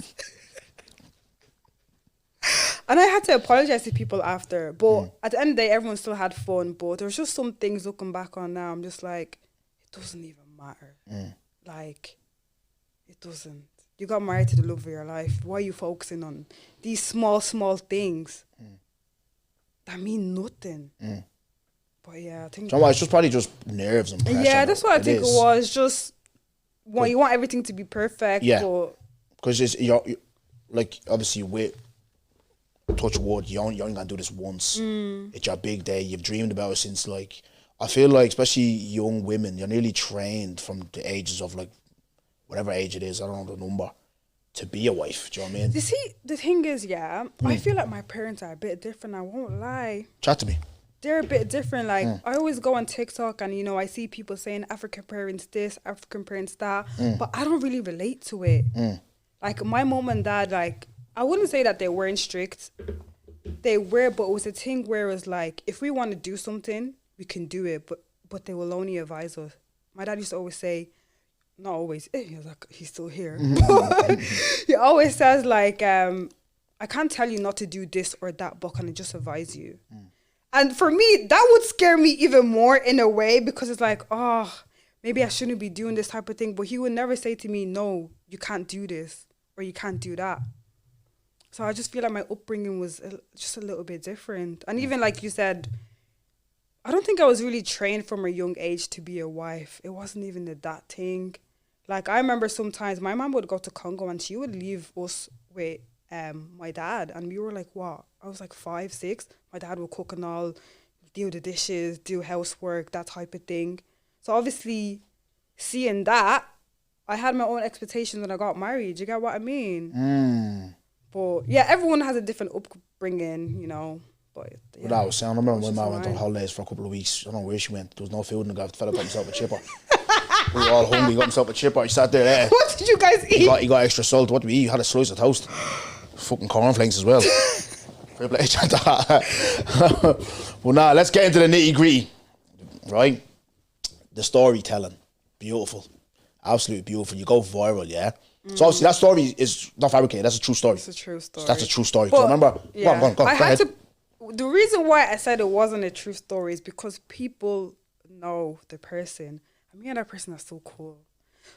And I had to apologize to people after, but at the end of the day, everyone still had fun. But there's just some things looking back on now, I'm just like, it doesn't even matter. Like, it doesn't. You got married to the love of your life. Why are you focusing on these small things that mean nothing? But yeah, I think... So it's just probably just nerves and pressure. Yeah, that's what I think is. it was. Just, well, you want everything to be perfect, Yeah. but... Because you're, like, obviously with touch wood, you only gonna do this once. It's your big day. You've dreamed about it since, like, I feel like, especially young women, you're nearly trained from the ages of, like, whatever age it is, I don't know the number, to be a wife. Do you know what I mean? You see, the thing is, yeah, I feel like my parents are a bit different. I won't lie. Chat to me. They're a bit different. Like, I always go on TikTok and, you know, I see people saying African parents this, African parents that, but I don't really relate to it. Like, my mom and dad, like, I wouldn't say that they weren't strict. They were, but it was a thing where it was like, if we want to do something, we can do it, but they will only advise us. My dad used to always say, not always, he was like, he's still here. He always says, like, I can't tell you not to do this or that, but can I just advise you? And for me, that would scare me even more in a way, because it's like, oh, maybe I shouldn't be doing this type of thing. But he would never say to me, no, you can't do this or you can't do that. So I just feel like my upbringing was just a little bit different. And even like you said, I don't think I was really trained from a young age to be a wife. It wasn't even that thing. Like, I remember sometimes my mom would go to Congo and she would leave us with my dad. And we were like, what? I was like 5, 6. My dad would cook and all, do the dishes, do housework, that type of thing. So obviously, seeing that, I had my own expectations when I got married. Do you get what I mean? But yeah, everyone has a different upbringing, you know. But yeah. What I was saying, I remember when my mum went on holidays for a couple of weeks. I don't know where she went. There was no food in the guy. The fella got himself a chipper. We were all hungry. He got himself a chipper. He sat there. What did you guys eat? He got extra salt. What did we eat? He had a slice of toast. Fucking cornflakes as well. Well, now let's get into the nitty gritty. Right? The storytelling. Beautiful. Absolutely beautiful. You go viral, yeah? So obviously that story is not fabricated. That's a true story. It's a true story. That's a true story. But, I remember. yeah, Go on, I had ahead. to. The reason why I said it wasn't a true story is because people know the person. And me and that person are so cool.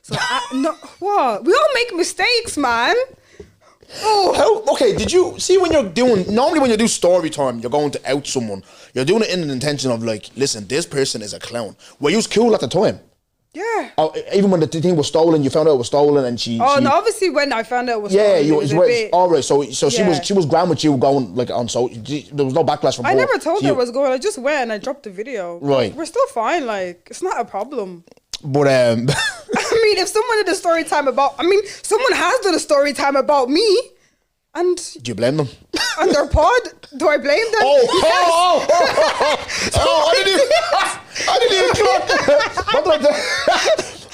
So what? We all make mistakes, man. Oh. Okay, did you see when you're doing, normally when you do story time, you're going to out someone, you're doing it in an intention of like, listen, this person is a clown. Were you cool at the time? Yeah. Even when the thing was stolen, you found out it was stolen, and she. Oh no! Obviously, when I found out it was yeah, stolen, all right. So yeah. she was grand with you going like on. So there was no backlash from her. I never told her it was going. I just went and I dropped the video. Right. We're still fine. Like, it's not a problem. But I mean, if someone did a story time about, someone has done a story time about me, and do you blame them? On their pod, do I blame them? I didn't even clock. What did I do?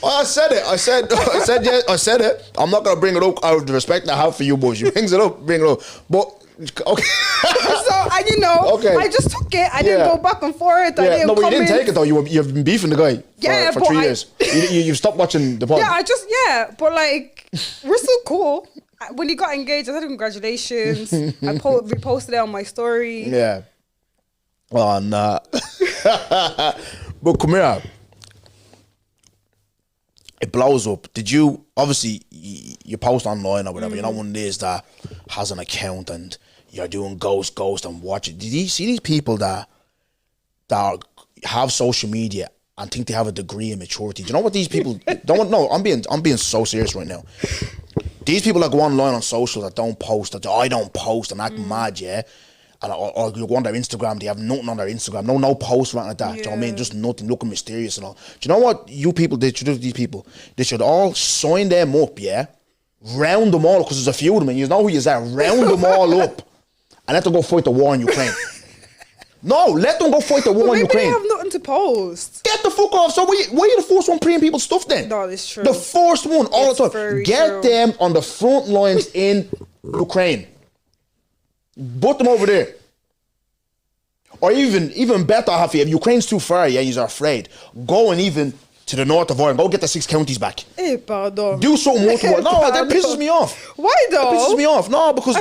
I said it. I'm not gonna bring it up out of the respect I have for you boys. You brings it up, bring it up. But okay. So okay. I just took it. I didn't go back and forth. I didn't but you didn't comment. take it though. You've been beefing the guy for 3 years. You've stopped watching the pod. Yeah, but like we're still cool. When he got engaged, I said congratulations. I reposted it on my story. Yeah. Oh nah. But come here. It blows up. Did you obviously you post online or whatever? You're not one of these that has an account and you're doing ghost and watch it. Did you see these people that have social media and think they have a degree in maturity? Do you know what these people don't? No, I'm being so serious right now. These people that go online on social that don't post, that I don't post and act mad, yeah. And or you go on their Instagram, they have nothing on their Instagram, no posts or anything like that. Do you know what I mean? Just nothing, looking mysterious and all. Do you know what you people did to these people? They should all sign them up, yeah? Round them all, because there's a few of them, and you know who you are. Round them all up and let them go fight the war in Ukraine. No, let them go fight the war in Ukraine. Maybe they have nothing to post. Get the fuck off. So why are you the first one preying people's stuff then? No, it's true. The first one all the time. Get them on the front lines in Ukraine. Put them over there. Or even better, Hafi, if Ukraine's too far, yeah, you're afraid, go and even to the north of Ireland, go get the 6 counties back. Hey, pardon. Do something more towards. No, that pisses me off. Why though? That pisses me off. No, because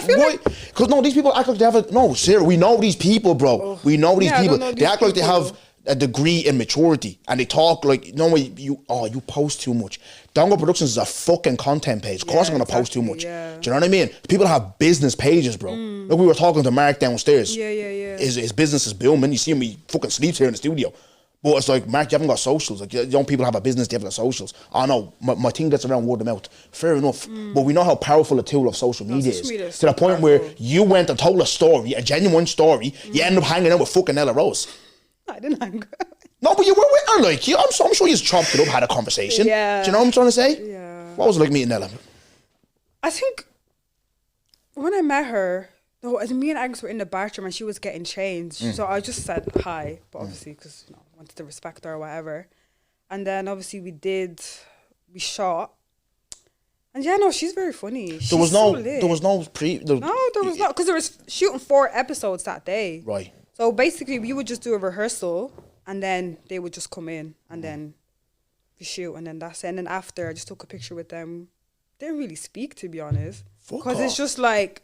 these people act like they have no, Sarah, we know these people, bro. Oh. We know these people. They act like they people. have a degree in maturity and they talk like, no way, you post too much. Dango Productions is a fucking content page. Of course I'm gonna post too much. Yeah. Do you know what I mean? People have business pages, bro. Like we were talking to Mark downstairs. Yeah. His business is booming. You see him, he fucking sleeps here in the studio. But it's like, Mark, you haven't got socials. Like, young people have a business, they haven't got socials. I know, my thing gets around word of mouth. Fair enough. But we know how powerful a tool of social media is. To the point where you went and told a story, a genuine story, you end up hanging out with fucking Ella Rose. I didn't hang out. No, but you were with her, like, I'm sure you chopped it up, had a conversation. Yeah. Do you know what I'm trying to say? Yeah. What was it like meeting Ella? I think when I met her, though, as me and Agnes were in the bathroom and she was getting changed, so I just said hi, but obviously because I wanted to respect her or whatever. And then obviously we shot. And yeah, no, she's very funny. There was no not, because there was shooting 4 episodes that day. Right. So basically we would just do a rehearsal and then they would just come in and then we shoot and then that's it. And then after I just took a picture with them. Didn't really speak, to be honest. Because it's just like,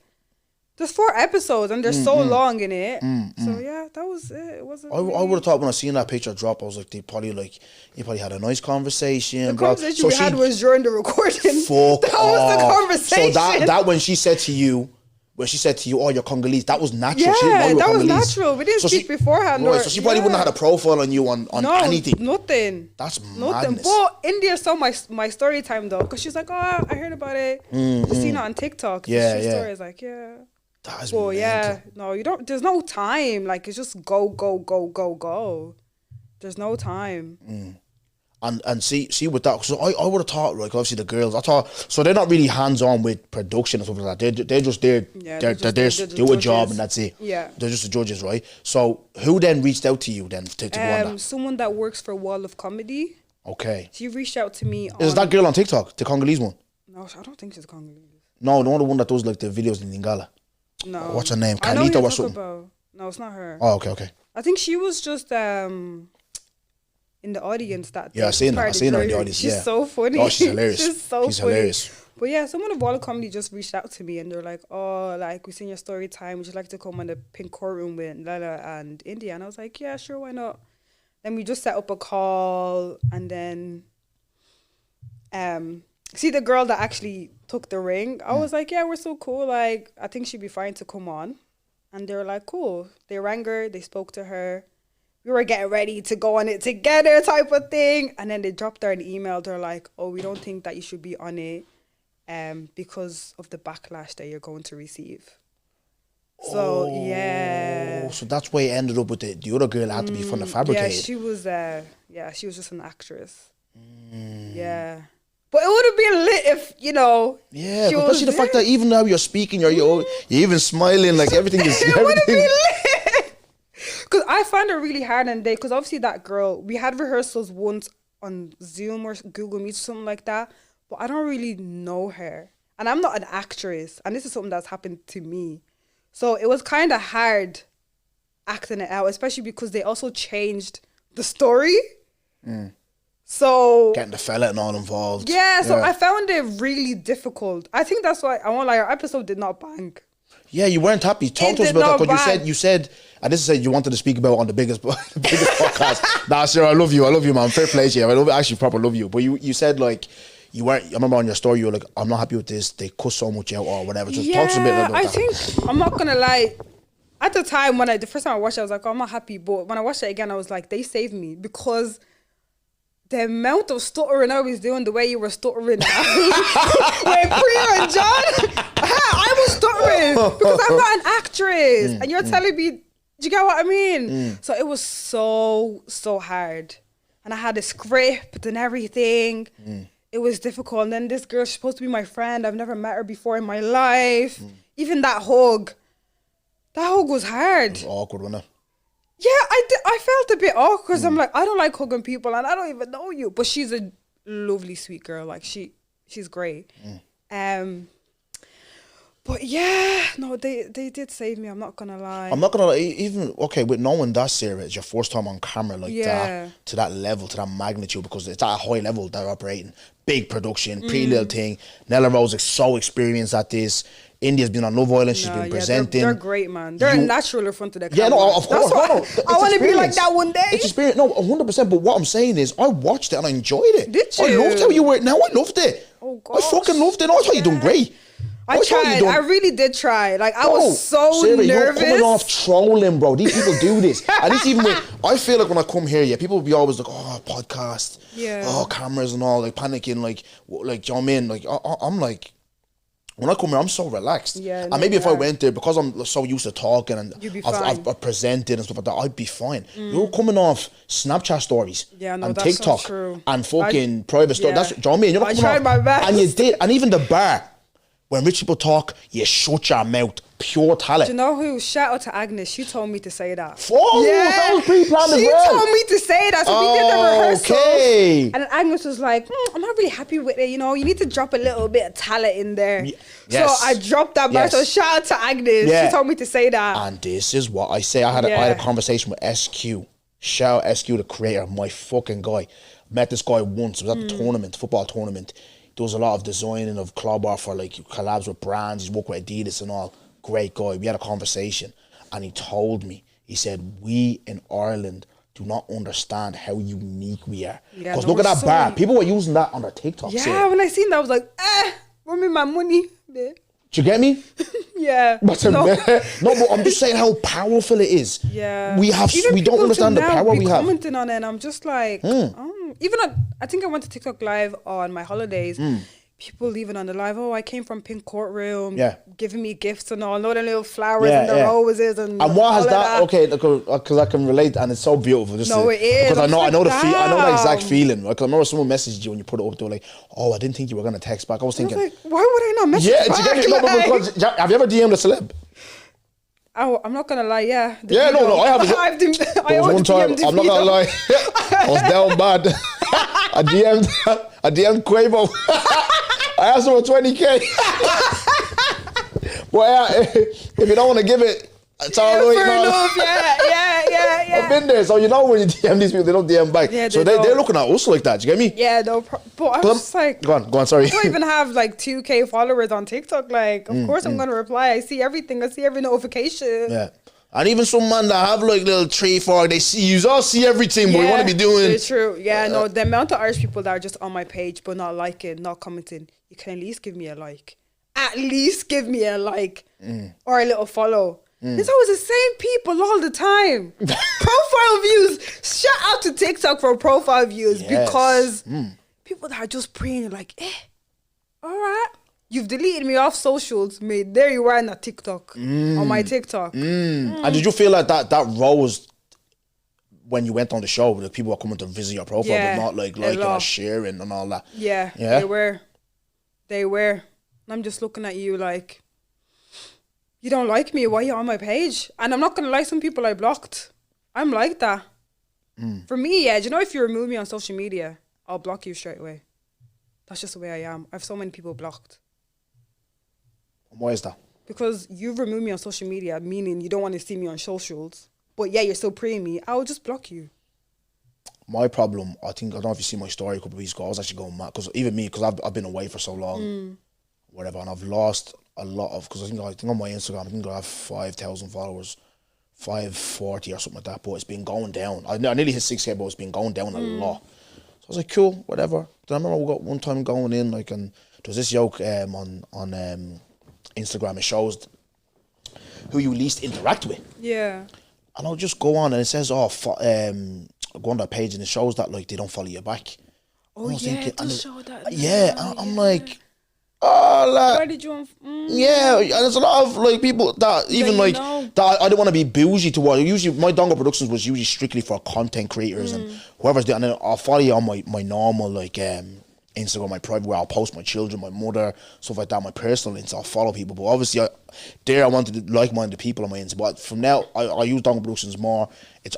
there's 4 episodes and they're so long in it. So yeah, that was it. It wasn't. I would have thought when I seen that picture drop, I was like, you probably had a nice conversation. The conversation we had was during the recording. That was the conversation. So that when she said to you, oh, you're Congolese, that was natural. Yeah, that was natural. We didn't speak beforehand. Right, so she probably wouldn't have had a profile on you on anything. Nothing. That's nothing. madness. But India saw my story time though, because she's like, oh, I heard about it. Just seen it on TikTok. Yeah. Story is like, yeah. That is well, mental. yeah. No, you don't. There's no time. Like it's just go. There's no time. And see with that, so I would have thought, like, obviously the girls, I thought, so they're not really hands-on with production and stuff like that. They're just there, they're do a job and that's it. Yeah. They're just the judges, right? So who then reached out to you then to go on that? Someone that works for Wall of Comedy. Okay. She reached out to me. Is that girl on TikTok, the Congolese one? No, I don't think she's Congolese. No, the one that does like the videos in Lingala. No. What's her name? Carlito or something? No, it's not her. Oh, okay. I think she was just in the audience that I seen her in the audience. She's so funny. Oh, she's hilarious. She's funny. Hilarious. But yeah, someone of Wall of Comedy just reached out to me and they're like, oh, like we seen your story time. Would you like to come on the Pink Courtroom with Lala and India? And I was like, yeah, sure, why not? Then we just set up a call and then see the girl that actually took the ring. I was like, yeah, we're so cool. Like, I think she'd be fine to come on. And they were like, cool. They rang her. They spoke to her. We were getting ready to go on it together type of thing. And then they dropped her an email. They're like, oh, we don't think that you should be on it because of the backlash that you're going to receive. So, yeah. So that's why it ended up with the other girl had to be from the fabricated. Yeah, she was just an actress. Yeah. But it would have been lit if, Yeah, especially the fact that even now you're speaking, you're even smiling, like everything is... It would have been lit! Because I found it really hard on the day, because obviously that girl, we had rehearsals once on Zoom or Google Meet or something like that, but I don't really know her. And I'm not an actress, and this is something that's happened to me. So it was kind of hard acting it out, especially because they also changed the story. So getting the fella and all involved. Yeah, so I found it really difficult. I think that's why our episode did not bang. Yeah, you weren't happy. Talk to us about that, because you said, and this is you wanted to speak about on the biggest podcast. Nah, sir, I love you, man. Fair play to you. I actually proper love you. But you said like you weren't. I remember on your story you were like, I'm not happy with this. They cuss so much out or whatever. So talk to us a bit about that. I think I'm not gonna lie. At the time the first time I watched it, I was like, oh, I'm not happy. But when I watched it again, I was like, they saved me, because the amount of stuttering I was doing, the way you were stuttering with Priya and John, I was stuttering because I'm not an actress, and you're telling me, do you get what I mean? So it was so hard, and I had a script and everything. It was difficult, and then this girl, she's supposed to be my friend. I've never met her before in my life. Even that hug was hard. It was awkward, wasn't it? Yeah, I felt a bit awkward because I'm like, I don't like hugging people and I don't even know you. But she's a lovely, sweet girl. Like she's great. But yeah, no, they did save me. I'm not gonna lie. I'm not gonna lie, even okay with knowing that Sarah, it's your first time on camera like that to that level, to that magnitude, because it's at a high level they're operating. Big production, pretty little thing. Nella Rose is so experienced at this. India's been on Love Island. She's been presenting. They're great, man. They're natural in front of the camera. Yeah, no, of course. I want to be like that one day. It's experience. No, 100%. But what I'm saying is, I watched it and I enjoyed it. Did you? I loved how you were. Now I loved it. Oh God, I fucking loved it. I thought you done great. I tried. I really did try. Like, I was so Sarah, nervous. You're coming off trolling, bro. These people do this. At least even when I feel like when I come here, yeah, people will be always like, oh, podcast, cameras and all, like panicking, like, do you know what I mean? Like, I'm like, when I come here, I'm so relaxed. Yeah, and maybe if I went there, because I'm so used to talking and I've presented and stuff like that, I'd be fine. You're coming off Snapchat stories and TikTok and fucking private stuff. That's, do you know what I mean? You're not coming tried my best. And you did. And even the bar, when rich people talk, you shut your mouth. Pure talent. Do you know who? Shout out to Agnes. She told me to say that. Oh, that was pre-planned as well. She told me to say that. So we did the rehearsal. Okay. And then Agnes was like, I'm not really happy with it. You know, you need to drop a little bit of talent in there. Yes. So I dropped that back. So shout out to Agnes. She told me to say that. And this is what I say. I had a conversation with SQ. Shout out SQ, the creator, my fucking guy. Met this guy once. It was at the tournament, football tournament. Does a lot of designing of club art for like collabs with brands. He's worked with Adidas and all. Great guy. We had a conversation and he told me, he said, we in Ireland do not understand how unique we are. Because look at that bar. People were using that on their TikTok. Yeah, when I seen that, I was like, where me my money? Do you get me? Yeah. But but I'm just saying how powerful it is. Yeah. We don't understand the power we have. Commenting on it and I'm just like, even I think I went to TikTok live on my holidays. People leaving on the live, I came from Pink Courtroom, giving me gifts and all, the little flowers and the roses and what has that? Okay, because I can relate and it's so beautiful. Just it is. Because I know the exact feeling. Because I remember someone messaged you when you put it up. They were like, "Oh, I didn't think you were gonna text back." I was thinking, like, why would I not message back? Do you get me? No, because have you ever DM'd a celeb? Oh, I'm not gonna lie, I haven't. I one time, I'm not gonna lie, I was down bad. I DM'd Quavo. I asked him for 20K. But if you don't want to give it, it's all right. Fair enough. Yeah. I've been there, so you know when you DM these people, they don't DM back. Yeah, so they're looking at us like that. Do you get me? Yeah, no. But I was just like, go on. Sorry. I don't even have like 2K followers on TikTok. Like, of course I'm gonna reply. I see everything. I see every notification. Yeah. And even some man that have like little 3, 4, they see you all see everything, but you want to be doing. It's true. Yeah, no, the amount of Irish people that are just on my page but not liking, not commenting, you can at least give me a like. At least give me a like or a little follow. It's always the same people all the time. Profile views. Shout out to TikTok for profile views because people that are just praying like, all right. You've deleted me off socials, mate. There you are on that TikTok, on my TikTok. And did you feel like that rose when you went on the show? Like people were coming to visit your profile, but not like liking or sharing and all that. Yeah, they were. And I'm just looking at you like, you don't like me. Why are you on my page? And I'm not gonna lie, some people I blocked. I'm like that. For me, do you know if you remove me on social media, I'll block you straight away. That's just the way I am. I have so many people blocked. Why is that? Because you've removed me on social media, meaning you don't want to see me on socials. But you're still praying me. I will just block you. My problem, I don't know if you see my story a couple of weeks ago, I was actually going mad. Because even me, because I've been away for so long, whatever, and I've lost a lot of, because I think on my Instagram, I think I have 5,000 followers, 540 or something like that, but it's been going down. I nearly hit 6K, but it's been going down a lot. So I was like, cool, whatever. Then I remember we got one time going in, like, and there was this joke on Instagram. It shows who you least interact with. Yeah. And I'll just go on and it says, go on that page and it shows that like they don't follow you back. Oh yeah, it does show that. Yeah, and I'm like, oh, like, why did you? Yeah, and there's a lot of like people that even like that I don't want to be bougie to what. Usually, my Dongo Productions was usually strictly for content creators and whoever's doing. And then I'll follow you on my normal like Instagram, my private, where I'll post my children, my mother, stuff like that. My personal links, I'll follow people. But obviously, I wanted like-minded people on my Insta. But from now, I use Dongo Productions more.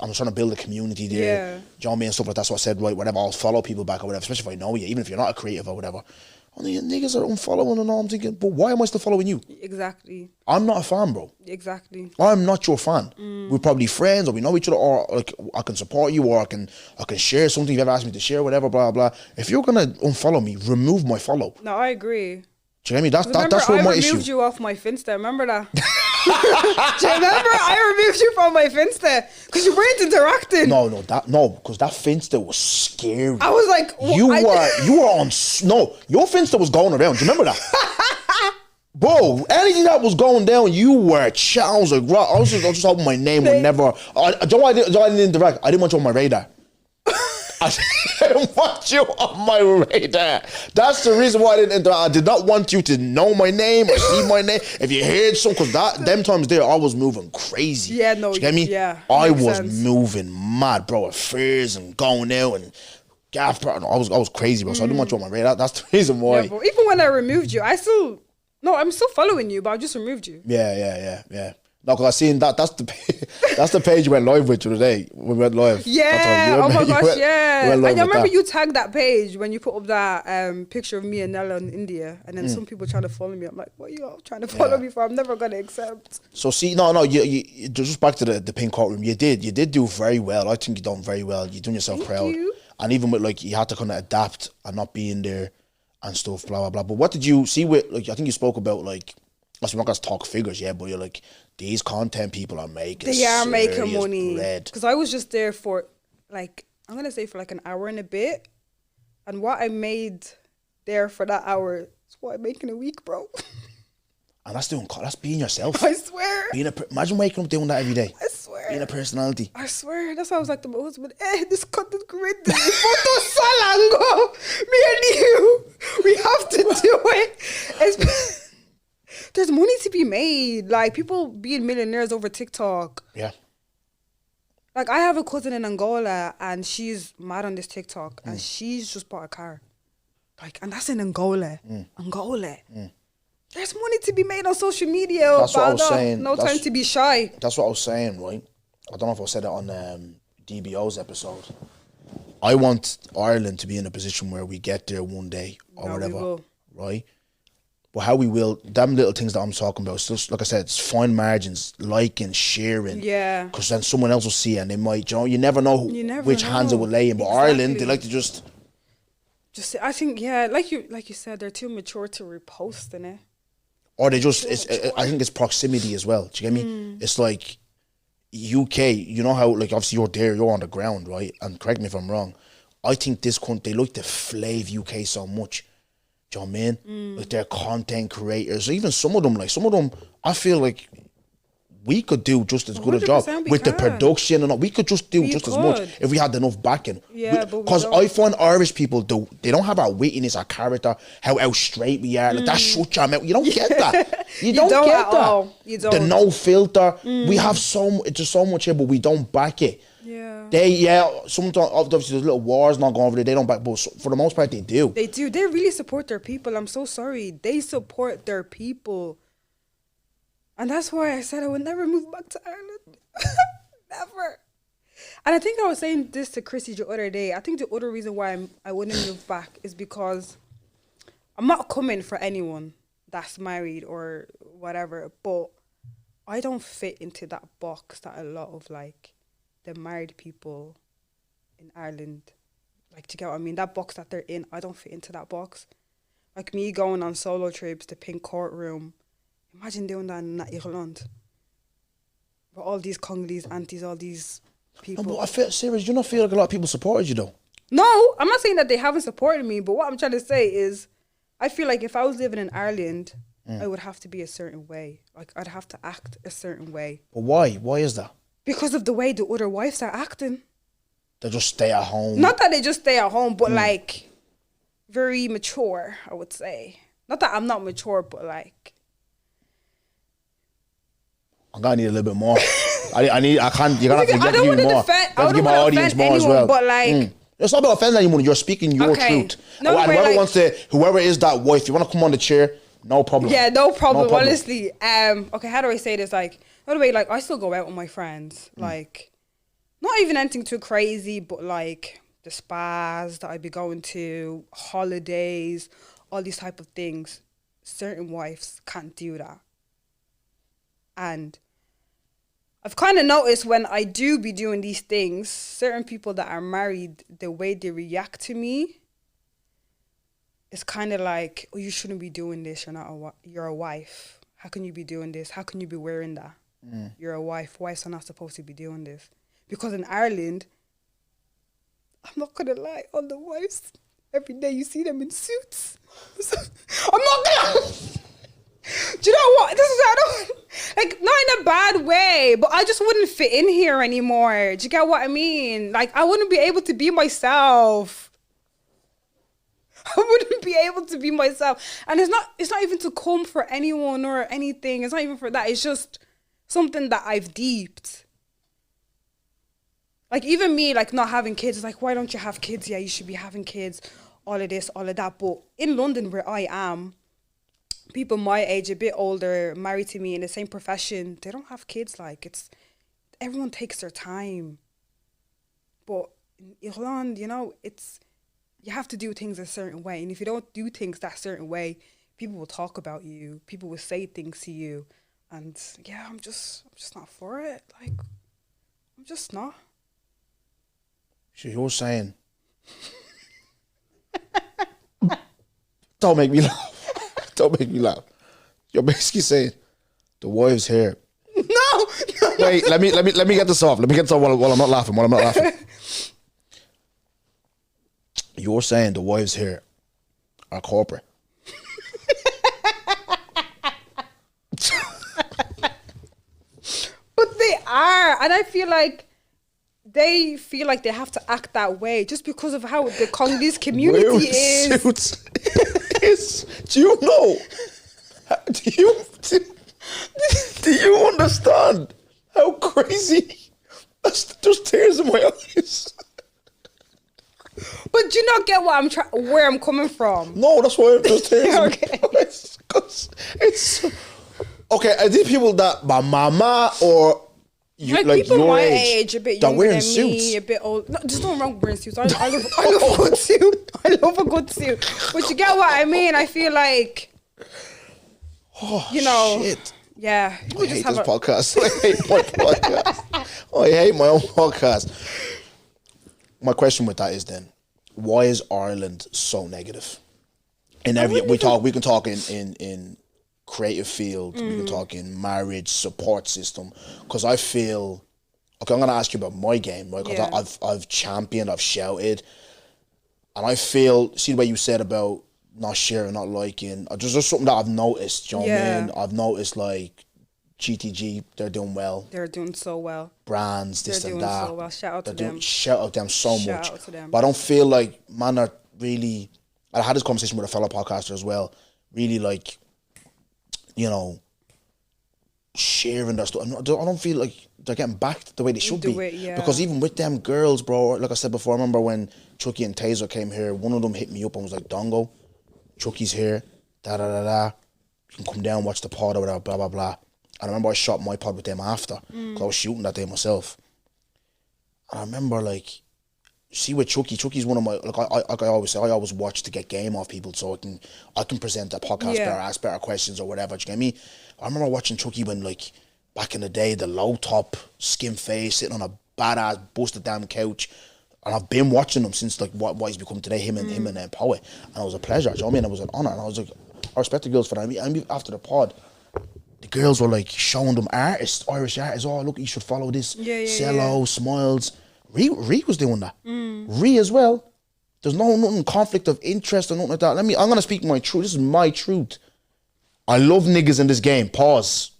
I'm trying to build a community there. Yeah. Do you know what I mean? Stuff like that. So I said, right, whatever, I'll follow people back or whatever, especially if I know you, even if you're not a creative or whatever. Only niggas are unfollowing and all. I'm thinking, but why am I still following you? Exactly. I'm not a fan, bro. Exactly. I'm not your fan. We're probably friends, or we know each other, or like I can support you, or I can share something you've ever asked me to share, whatever, blah blah. If you're gonna unfollow me, remove my follow. No, I agree. Do you get me? That's Remember, what my I issue. removed you off my Finsta. Remember that? Do you remember? I removed you from my Finsta because you weren't interacting. No, because that Finsta was scary. I was like, you were on. No, your Finsta was going around. Do you remember that? Bro, anything that was going down, you were challenged. Like, I was just hoping my name would never. I didn't interact. I didn't want you on my radar. I didn't want you on my radar. That's the reason why I didn't interact. I did not want you to know my name or see my name. If you heard something, because them times there, I was moving crazy. Yeah, no, do you get me? yeah. I Makes was sense. moving mad, bro. Affairs and going out and gaff. I was crazy, bro. So I didn't want you on my radar. That's the reason why. Yeah, but even when I removed you, I'm still following you, but I just removed you. Yeah. No, because I seen that. That's the page you went live with today. We went live. Yeah. Oh my gosh. Yeah. We went live I remember with that. you tagged that page when you put up that picture of me and Nella in India, and then some people trying to follow me. I'm like, what are you all trying to follow me for? I'm never gonna accept. So see, no, you just back to the Pink Courtroom. You did do very well. I think you done very well. You're doing yourself proud. You. And even with like you had to kind of adapt and not be in there and stuff, blah blah blah. But what did you see with like? I think you spoke about like. I'm not gonna talk figures, yeah, but you're like these content people are making. They are making serious money. bread. Because I was just there for like I'm gonna say for like an hour and a bit, and what I made there for that hour is what I make in a week, bro. And that's being yourself. I swear. Imagine waking up doing that every day. I swear. Being a personality. I swear. That's why I was like to my husband, this content creator, photo salango, me and you, we have to do it. There's money to be made. Like, people being millionaires over TikTok. Yeah. Like, I have a cousin in Angola, and she's mad on this TikTok, and she's just bought a car. Like, and that's in Angola. Angola. There's money to be made on social media. That's what I was saying. No time to be shy. That's what I was saying, right? I don't know if I said it on DBO's episode. I want Ireland to be in a position where we get there one day or No, we whatever, will. right? But how we will, them little things that I'm talking about, still, like I said, it's fine margins, liking, sharing. Yeah. Because then someone else will see it and they might, you never know which hands it will lay in. But Exactly. Ireland, they like to just I think, yeah, like you said, they're too mature to repost in it. or they just, I think it's proximity as well. Do you get me? It's like UK, you know how, like, obviously you're there, you're on the ground, right? And correct me if I'm wrong. I think this country, they like to flave UK so much. Do you know what I mean? Like, they're content creators. Even some of them, I feel like we could do just as good a job 100% we with the can. production and all. We could just do just as much could. if we had enough backing. Yeah, but we because don't. I find Irish people they don't have our wittiness, our character, how straight we are. Like that shut your mouth. You don't get that. You don't don't get at that. all. You The don't. no filter. We have just so much here, but we don't back it. Yeah. Sometimes obviously there's little wars not going over there. They don't back, but for the most part they do. They do. They really support their people. I'm so sorry. They support their people. And that's why I said I would never move back to Ireland. Never. And I think I was saying this to Chrissy the other day. I think the other reason why I wouldn't move back is because I'm not coming for anyone that's married or whatever, but I don't fit into that box that a lot of like the married people in Ireland, like, do you get what I mean? That box that they're in, I don't fit into that box. Like me going on solo trips to Pink Courtroom, imagine doing that in Ireland. With all these Congolese aunties, all these people. No, but I feel serious. You don't feel like a lot of people supported you though. No, I'm not saying that they haven't supported me, but what I'm trying to say is I feel like if I was living in Ireland, I would have to be a certain way. Like, I'd have to act a certain way. But why? Why is that? Because of the way the other wives are acting. They just stay at home. Not that they just stay at home, but like very mature, I would say. Not that I'm not mature, but like I'm gonna need a little bit more. You're gonna have to I give don't me want to more. defend. You I have to give don't my want to audience offend more as anyone, well. but like, It's not about offending anyone. You're speaking your Okay. truth. No, and but whoever like- wants to, whoever is that wife, you want to come on the chair, no problem. yeah, no problem. No problem. Honestly, okay, how do I say this? Like, by the way, like I still go out with my friends. Like, not even anything too crazy, but like the spas that I'd be going to, holidays, all these type of things. Certain wives can't do that. And I've kind of noticed when I do be doing these things, certain people that are married, the way they react to me, it's kind of like, oh, you shouldn't be doing this. You're a wife. How can you be doing this? How can you be wearing that? You're a wife. Wives are not supposed to be doing this. Because in Ireland, I'm not going to lie, all the wives, every day you see them in suits. I'm not going to... Do you know what? This is, I don't... Like, not in a bad way, but I just wouldn't fit in here anymore. Do you get what I mean? Like, I wouldn't be able to be myself. I wouldn't be able to be myself. And it's not even to come for anyone or anything. It's not even for that. It's just something that I've deeped. Like, even me, like, not having kids, it's like, why don't you have kids? Yeah, you should be having kids, all of this, all of that. But in London, where I am, people my age, a bit older, married to me in the same profession, they don't have kids. Like, everyone takes their time. But in Ireland, you know, you have to do things a certain way. And if you don't do things that certain way, people will talk about you. People will say things to you. And yeah, I'm just not for it. Like, I'm just not. So you're saying... Don't make me laugh. Don't make me laugh. You're basically saying the wives here. No. Wait, let me get this off. Let me get this off while I'm not laughing. You're saying the wives here are corporate. But they are. And I feel like they feel like they have to act that way just because of how the Congolese community is. Suits. Do you know? Do you understand how crazy? There's tears in my eyes. But do you not get what where I'm coming from? No, that's why there's tears. Okay. In my eyes. 'Cause it's okay. Are these people that my mama or you, like people your my age, a bit that younger wearing than suits? me, a bit old. No, there's nothing wrong with wearing suits. I love a good suit. I love a good suit. But you get what I mean? I feel like, you know, shit. yeah. I hate this podcast. I hate my podcast. I hate my own podcast. My question with that is then, why is Ireland so negative? In every we can talk in creative field, we can talk in marriage, support system. Because I feel, okay, I'm gonna ask you about my game, right? Because I've championed, I've shouted, and I feel, see the way you said about not sharing, not liking. There's just something that I've noticed. Do you know what I mean? I've noticed like GTG, they're doing well. They're doing so well. Brands, this they're and doing that. so well. Shout out to them. Shout out them so much. Shout out to them. But I don't feel like man are really. I had this conversation with a fellow podcaster as well. Really like, you know, sharing their stuff. I don't feel like they're getting back the way they should be. Because even with them girls, bro, like I said before, I remember when Chucky and Taser came here, one of them hit me up and was like, Dongo, Chucky's here, da-da-da-da. You can come down, watch the pod or whatever, blah, blah, blah. And I remember I shot my pod with them after, because I was shooting that day myself. And I remember, like, see with Chucky's one of my, like I always say, I always watch to get game off people so I can present a podcast better, ask better questions or whatever, do you get me? I remember watching Chucky when, like, back in the day, the low top, skin face, sitting on a badass, busted down couch. And I've been watching him since, like, what he's become today, him and Poet. And it was a pleasure, do you know what I mean? It was an honour. And I was like, I respect the girls for that. I mean, after the pod, the girls were like showing them artists, Irish artists. Oh, look, you should follow this. Cello, Smiles. Ree was doing that. Ree as well. There's nothing conflict of interest or nothing like that. I'm gonna speak my truth. This is my truth. I love niggas in this game. Pause.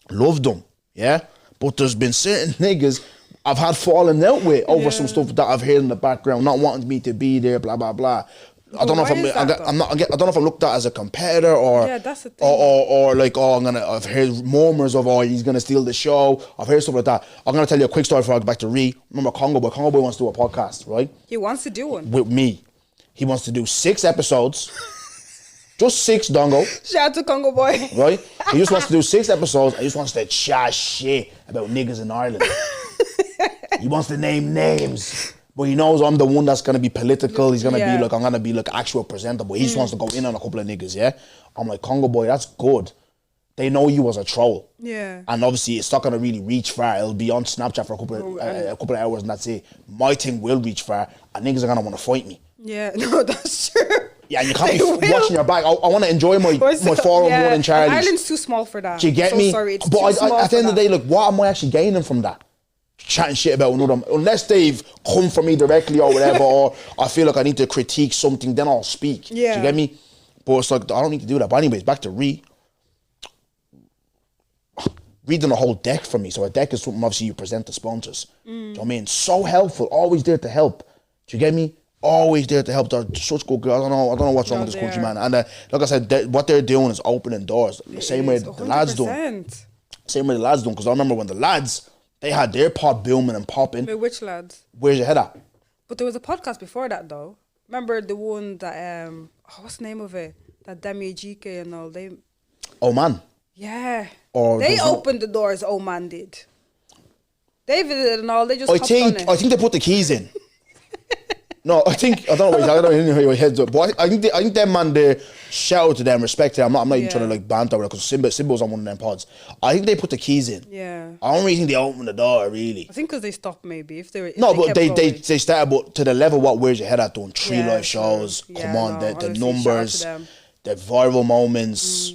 Love them. Yeah. But there's been certain niggas I've had falling out with over some stuff that I've heard in the background, not wanting me to be there, blah blah blah. I don't know if I don't know if I'm looked at as a competitor or that's the thing. or like I've heard murmurs of he's gonna steal the show. I've heard stuff like that. I'm gonna tell you a quick story before I go back to Ree. Remember Congo Boy? Congo Boy wants to do a podcast, right? He wants to do one with me. He wants to do 6 episodes. Just 6, Dongo. Shout out to Congo Boy. Right? He just wants to do 6 episodes and he just wants to chat shit about niggas in Ireland. He wants to name names. But he knows I'm the one that's gonna be political. He's gonna Yeah. be like, I'm gonna be like actual presenter. But he just wants to go in on a couple of niggas, yeah? I'm like, Congo boy, that's good. They know you as a troll. Yeah. And obviously it's not gonna really reach far. It'll be on Snapchat for a couple of hours and that's it. My thing will reach far and niggas are gonna wanna fight me. Yeah, no, that's true. Yeah, and you can't They be will. watching your back. I want to enjoy my 401 and Charlie's. Ireland's too small for that. Do you get so me? Sorry, it's but too small at the end of the for day, look, what am I actually gaining from that? Chatting shit about another, unless they've come for me directly or whatever, or I feel like I need to critique something, then I'll speak. Yeah. Do you get me? But it's like, I don't need to do that. But anyways, back to reading a whole deck for me. So a deck is something obviously you present to sponsors. Do you know what I mean? So helpful, always there to help. Do you get me? Always there to help. They're such good girls. I don't know what's wrong with this country, man. And like I said, what they're doing is opening doors. The same way the lads done. Same way the lads done. Because I remember when the lads, they had their pod booming and popping. Wait, which lads? Where's your head at? But there was a podcast before that though. Remember the one that what's the name of it? That Demi GK and all they. Oh man. Yeah. Or they opened the doors. Oh man did. David did and all. They just. I hopped on it. think they put the keys in. No, I don't know. I don't know your heads up. But I think them man there, shout out to them, respect to them. I'm not even trying to like banter with it because Simba's on one of them pods. I think they put the keys in. Yeah. I don't really think they opened the door really. I think because they stopped maybe if they were. No, but kept going. they started but to the level what Where's Your Head At doing 3 live shows. Yeah, Come on, no, the honestly, numbers, shout out to them. the viral moments.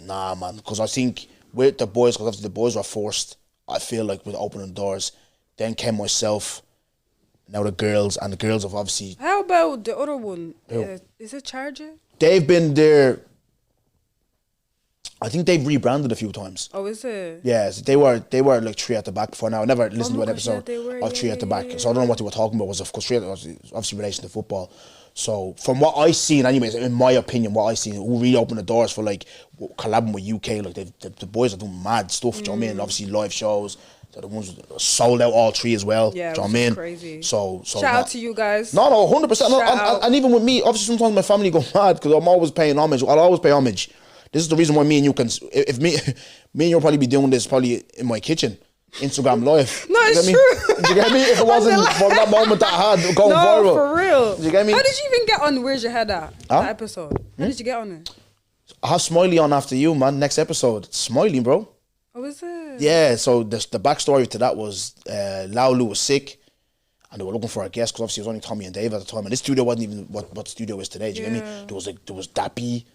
Nah, man. Because I think with the boys, because the boys were forced. I feel like with opening doors, then came myself. Now the girls, and the girls have obviously. How about the other one? Who? Is it Charger? They've been there. I think they've rebranded a few times. Oh, is it? Yes, they were like 3 at the back before now. I never listened to an gosh, episode yeah, they were, of 3 yeah, at the yeah, back. yeah, So I don't know what they were talking about. Was of course 3 at obviously relation to football. So from what I seen, anyways, in my opinion, what I seen, who really opened the doors for like collabing with UK, like the boys are doing mad stuff. Do you know what I mean? Obviously live shows. They're the ones that sold out all 3 as well. Yeah, do you know what I mean? crazy. So Shout out to you guys. No, 100%. No, Shout out. and even with me, obviously sometimes my family go mad because I'm always paying homage. I'll always pay homage. This is the reason why me and you can. If me and you'll probably be doing this probably in my kitchen, Instagram live. No, it's you true. Do you get me? If it wasn't for that moment that I had going viral. No, for real. Do you get me? How did you even get on Where's Your Head At? That episode. How did you get on it? I have Smiley on after you, man. Next episode, Smiley, bro. Oh, is it? Yeah. So the backstory to that was Laulu was sick. And they were looking for a guest because obviously it was only Tommy and Dave at the time. And this studio wasn't even what the studio is today. Do you get me? There was Dappy,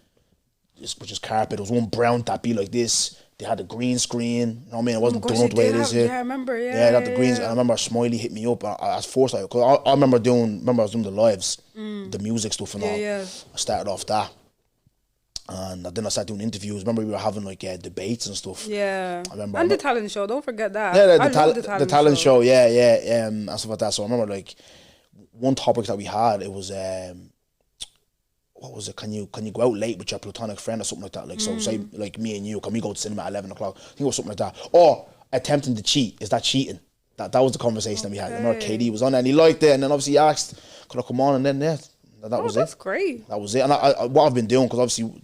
which is carpet. There was one brown Dappy like this. They had a green screen. You know what I mean? It wasn't done out the way it is here. Yeah, I remember. Yeah, Yeah, they had the greens. And I remember Smiley hit me up. I was forced like, because I remember I was doing the lives, the music stuff and all. Yeah. I started off that. And then I started doing interviews. Remember we were having like debates and stuff. Yeah. I remember. And the talent show. Don't forget that. Yeah, I love the talent show. Yeah, and stuff like that. So I remember like one topic that we had. It was what was it? Can you go out late with your platonic friend or something like that? Like so, say like me and you, can we go to cinema at 11 o'clock? I think it was something like that. Or attempting to cheat, is that cheating? That was the conversation that we had. I remember KD was on there and he liked it, and then obviously he asked, could I come on? And then that was it. That's great. That was it. And I what I've been doing, because obviously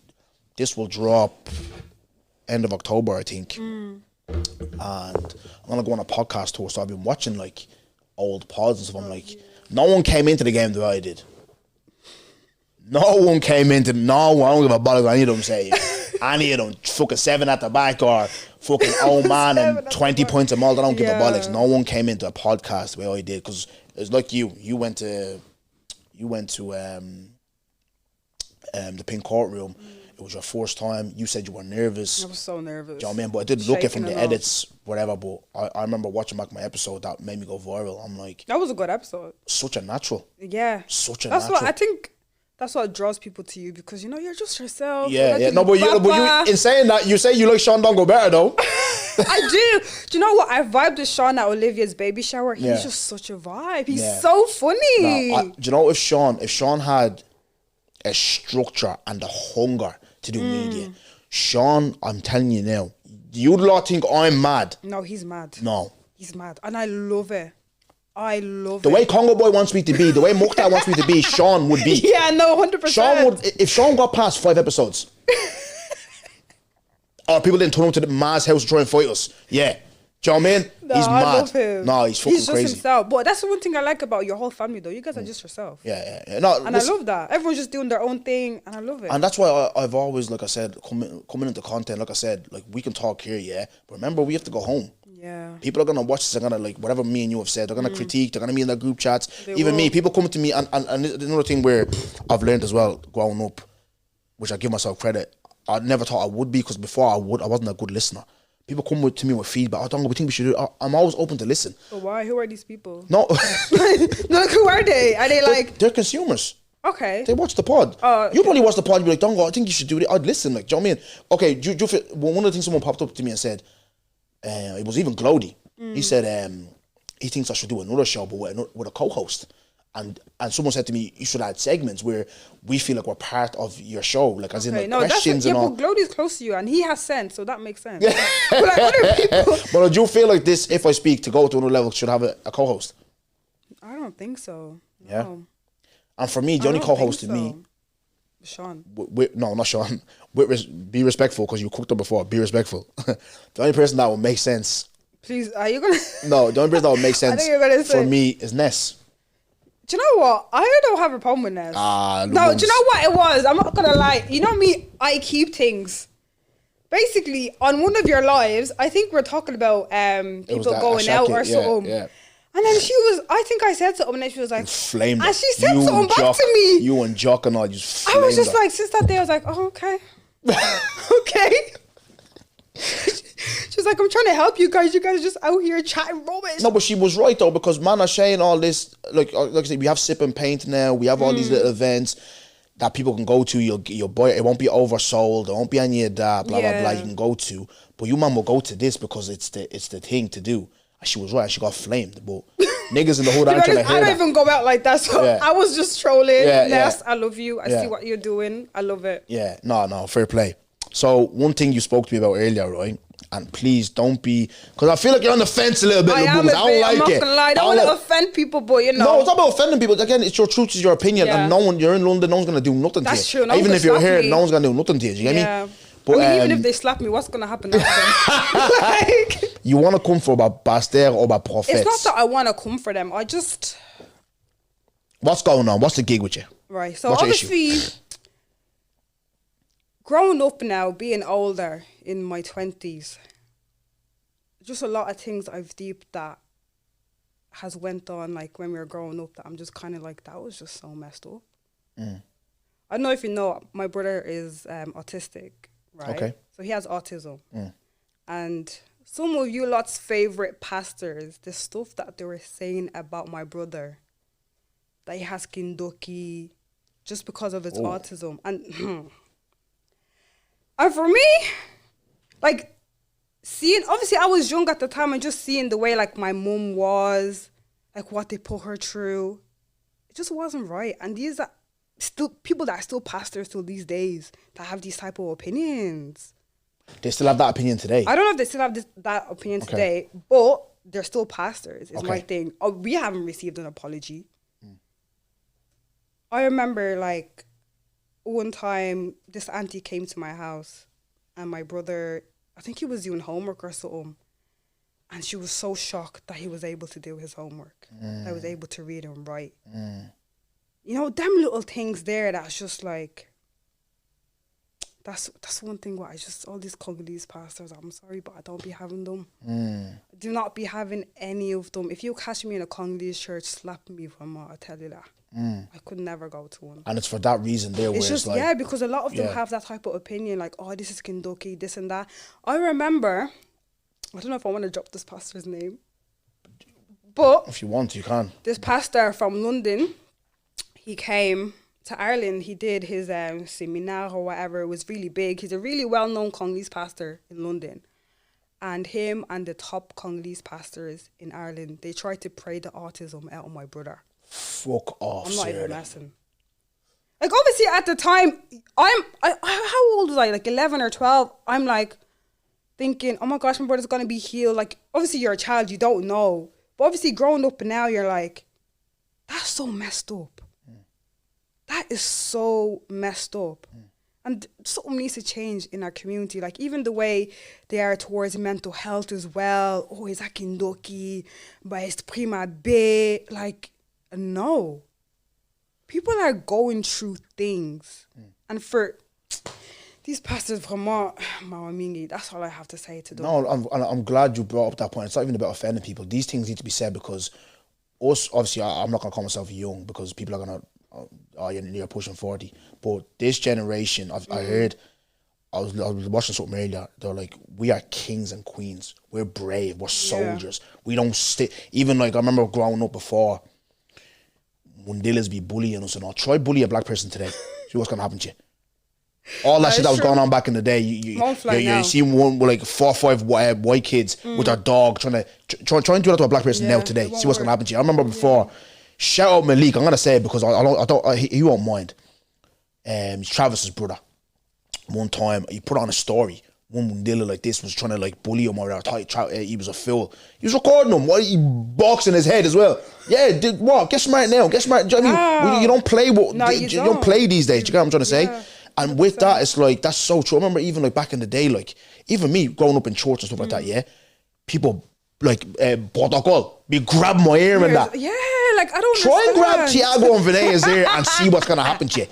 this will drop end of October, I think. And I'm gonna go on a podcast tour, so I've been watching like old pods and stuff. I'm like, no one came into the game the way I did. No one came into. No one. I don't give a bother what any of them say. Any of them fucking 7 at the back or fucking old man and 20 points a mile. I don't give a bollocks. No one came into a podcast the way I did, because it's like you went to the Pink Courtroom. It was your first time. You said you were nervous. I was so nervous. Do you know what I mean? But I did look at from the Shaking and all. edits, whatever. But I remember watching back my episode that made me go viral. I'm like, That was a good episode. such a natural. Yeah. Such a That's natural. what I think. That's what draws people to you, because you're just yourself. Yeah. You're No, but you in saying that, you say you like Sean Dongo better though. I do. Do you know what? I vibed with Sean at Olivia's baby shower. He's Yeah. just such a vibe. He's Yeah. so funny. Do you know if Sean had a structure and a hunger to do media, Sean, I'm telling you now, you lot think I'm mad. No, he's mad. No. He's mad. And I love it. I love The it. way Congo Boy wants me to be, the way Mukhtar wants me to be, Sean would be. Yeah, no, 100%. Sean would, if Sean got past 5 episodes, or people didn't turn up to the Ma's house to try and fight us, yeah. Do you know what I mean? He's I mad. love him. No, he's fucking He's just crazy. himself. But that's the one thing I like about your whole family, though. You guys are just yourself. Yeah. No, And I love that. Everyone's just doing their own thing, and I love it. And that's why I've always, like I said, coming into content, like I said, like we can talk here, yeah. But remember, we have to go home. Yeah. People are gonna watch this. They're gonna like whatever me and you have said. They're gonna critique. They're gonna be in their group chats. Even me, people come to me, and another thing where I've learned as well, growing up, which I give myself credit. I never thought I would be, because before I wasn't a good listener. People come to me with feedback. I don't know. We think we should do it. I'm always open to listen. But why? Who are these people? No, No, who are they? Are they like? they're consumers. Okay. They watch the pod. Okay. You probably watch the pod. You'd be like, Dongo, I think you should do it. I'd listen. Like, do you know what I mean? Okay, do you feel, one of the things someone popped up to me and said, it was even Glody. He said he thinks I should do another show, but with a co-host. And someone said to me, you should add segments where we feel like we're part of your show, like as in like questions and all. But Glody's close to you, and he has sense, so that makes sense. But like other people, But do you feel like this, if I speak to go to another level, should have a co-host? I don't think so. No. Yeah. And for me, the only co-host to me, Sean. no, not Sean. Be respectful, because you cooked up before. Be respectful. The only person that would make sense. Please, are you gonna? No, the only person that would make sense think you're gonna say- for me is Ness. Do you know what? I don't have a problem with Ness. Ah, no, Lubungz. do you know what it was? I'm not gonna lie. You know me, I keep things. Basically, on one of your lives, I think we're talking about people that going out Ashaki, or something. yeah. And then she was, I think I said something, and then she was like, Flamed and her. she said You something and back Jock- to me. You and Jock and all just I flamed was just her. like, since that day, I was like, oh, okay. Okay. She was like, I'm trying to help you guys. You guys are just out here chatting rubbish. No, but she was right though, because man, I'm saying all this, like I said, we have Sip and Paint now. We have all these little events that people can go to. You'll buy it. It won't be oversold. There won't be any of that. Blah blah blah. You can go to, but you man will go to this because it's the thing to do. And she was right. She got flamed, but niggas in the hood aren't trying to hear I don't that. even go out like that, so Yeah. I was just trolling. Yeah, Ness, yeah. I love you. I Yeah. see what you're doing. I love it. Yeah, no, fair play. So one thing you spoke to me about earlier, right? And please don't be, because I feel like you're on the fence a little bit. I am a Lubungz. bit, I don't like I'm not it. gonna lie. I don't want to offend people, but you know. No, it's not about offending people. Again, it's your truth, it's your opinion, Yeah. and no one. You're in London. No one's gonna do nothing That's to you. true. No one Even can if you're slap here, me. no one's gonna do nothing to you. Do you get Yeah. me? But I mean, even if they slap me, what's gonna happen after? Like, you want to come for about Bastère or about prophets. it's not that I want to come for them. I just What's going on? What's the gig with you? right. So What's your issue? obviously, growing up now, being older in my 20s, just a lot of things I've deeped that has went on like when we were growing up that I'm just kind of like, that was just so messed up. I don't know if you know, my brother is autistic, right? Okay. So he has autism. And some of you lot's favorite pastors, the stuff that they were saying about my brother, that he has kindoki just because of his autism. And and for me, like, seeing, obviously I was young at the time and just seeing the way like my mum was, like what they put her through, it just wasn't right. And these are still people that are still pastors till these days that have these type of opinions. They still have that opinion today. I don't know if they still have that opinion today, but they're still pastors, is my thing. Oh, we haven't received an apology. I remember, like, one time this auntie came to my house and my brother, I think he was doing homework or something, and she was so shocked that he was able to do his homework, that he was able to read and write. You know, them little things there that's just like, that's one thing where I just, all these Congolese pastors, I'm sorry, but I don't be having them. I do not be having any of them. If you catch me in a Congolese church, slap me from I tell you that. I could never go to one. And it's for that reason there where It's just, like, yeah, because a lot of them have that type of opinion, like, oh, this is kindoki, this and that. I remember, I don't know if I want to drop this pastor's name, but if you want, you can. this pastor from London, he came to Ireland. He did his seminar or whatever. It was really big. He's a really well-known Congolese pastor in London. And him and the top Congolese pastors in Ireland, they tried to pray the autism out of my brother. Fuck off, I'm not even Sarah. messing. Like, obviously, at the time, how old was I? Like 11 or 12. I'm like thinking, oh my gosh, my brother's gonna be healed. Like, obviously, you're a child, you don't know. But obviously, growing up now, you're like, that's so messed up. That is so messed up. And something needs to change in our community. Like, even the way they are towards mental health as well. Oh, is akindoki, but it's prima be. Like, no. People are going through things. And for these pastors, vraiment, Mamamingi, that's all I have to say to them. No, I'm glad you brought up that point. It's not even about offending people. These things need to be said because us, obviously, I'm not going to call myself young because people are going to, oh, you're pushing 40. But this generation, I heard, I was watching something earlier, they're like, we are kings and queens. We're brave. We're soldiers. We don't stay. Even like, I remember growing up before, when dealers be bullying us and all. Try bully a black person today. See what's going to happen to you. All that shit that was going on back in the day, you see one with like 4 or 5 white kids with their dog trying to do that to a black person now today. See what's going to happen to you. I remember before, shout out Malik, I'm going to say it because he won't mind. Travis's brother. One time, he put on a story. One dealer like this was trying to like bully him or I thought he was a fool. He was recording him. Why he boxing his head as well? Yeah, what? Get smart now. Get smart. Do you know what I mean? You don't play you don't play these days. Do you get what I'm trying to say? And with that, it's like, that's so true. I remember even like back in the day, like even me growing up in church and stuff like that, yeah, people like protocol be grab my ear and that. Yeah, like I don't try and grab Tiago and Vinea's ear and see what's gonna happen to you.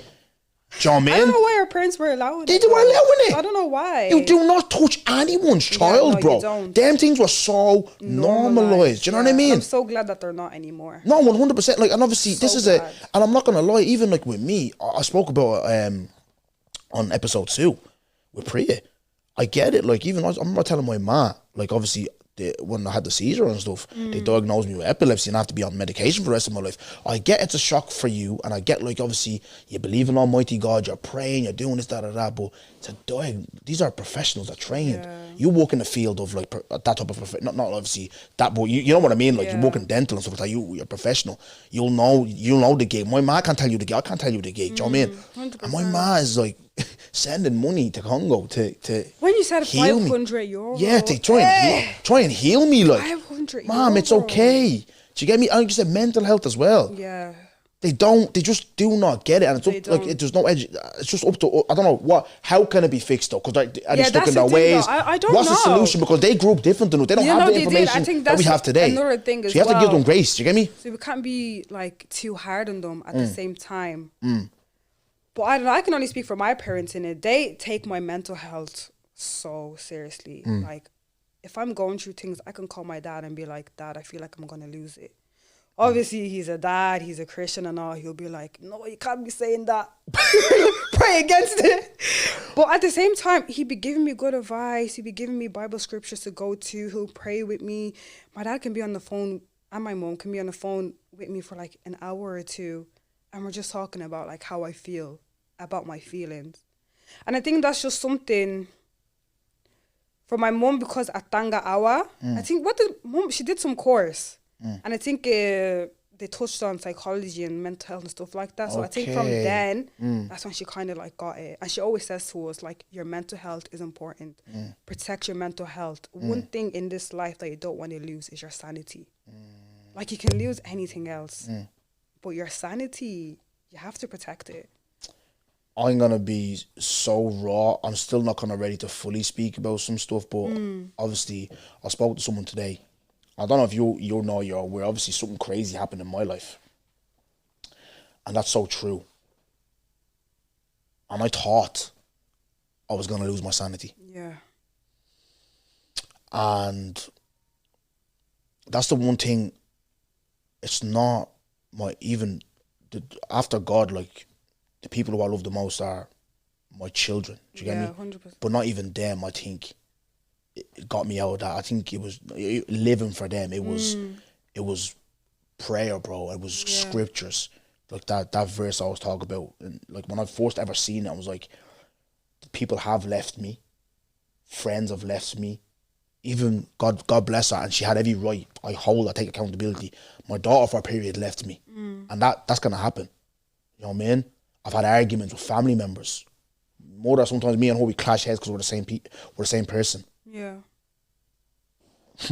Do you know what I mean? I don't know why our parents were allowing it. They were allowing it. I don't know why. You do not touch anyone's child, bro. You don't. Them things were so normalized. Do you know what I mean? I'm so glad that they're not anymore. No, 100%. Like, and obviously, this is and I'm not gonna lie. Even like with me, I spoke about on episode 2 with Priya. I get it. Like, even I remember telling my ma, like, obviously, when I had the seizure and stuff, they diagnosed me with epilepsy and I have to be on medication for the rest of my life. I get it's a shock for you, and I get, like, obviously, you believe in Almighty God, you're praying, you're doing this, that, but these are professionals that trained. You work in the field of, like, that type of not obviously that, but you know what I mean? Like, you work in dental and stuff like that, you're a professional. You'll know the gig. My ma can't tell you the gig, I can't tell you the gig, do you know what I mean? 100%. And my ma is, like, sending money to Congo to when you said 500 euros, yeah, to try and heal me, like 500 Mom, it's okay. Do you get me? I just said mental health as well. Yeah, they just do not get it, and it's up, like there's no edge. It's just up to, I don't know how can it be fixed though? Because are they stuck in their ways? I don't What's know. the solution? Because they grew up different than us. They don't have the information I think that we have today. Another thing so you have to give them grace. Do you get me? So we can't be like too hard on them at the same time. But I don't know, I can only speak for my parents in it. They take my mental health so seriously. Like, if I'm going through things, I can call my dad and be like, Dad, I feel like I'm going to lose it. Obviously, he's a dad, he's a Christian and all. He'll be like, no, you can't be saying that. Pray against it. But at the same time, he'd be giving me good advice. He'd be giving me Bible scriptures to go to. He'll pray with me. My dad can be on the phone, and my mom can be on the phone with me for like an hour or two. And we're just talking about like how I feel, about my feelings. And I think that's just something for my mom, because at Tanga Awa, I think she did some course. And I think they touched on psychology and mental health and stuff like that. So I think from then, that's when she kind of like got it. And she always says to us, like, your mental health is important. Protect your mental health. One thing in this life that you don't want to lose is your sanity. Like, you can lose anything else. But your sanity, you have to protect it. I'm going to be so raw. I'm still not kind of ready to fully speak about some stuff, but obviously I spoke to someone today. I don't know if you know you're aware. Obviously something crazy happened in my life. And that's so true. And I thought I was going to lose my sanity. Yeah. And that's the one thing. It's not after God, like, the people who I love the most are my children. Do you get me? 100%. But not even them, I think. It got me out of that. I think it was living for them. It was prayer, bro. It was scriptures. Like that verse I was talking about. And like when I first ever seen it, I was like, people have left me. Friends have left me. Even God bless her, and she had every right. I take accountability. My daughter for a period left me. And that's gonna happen. You know what I mean? I've had arguments with family members. More than sometimes me and her, we clash heads because we're the same person. Yeah.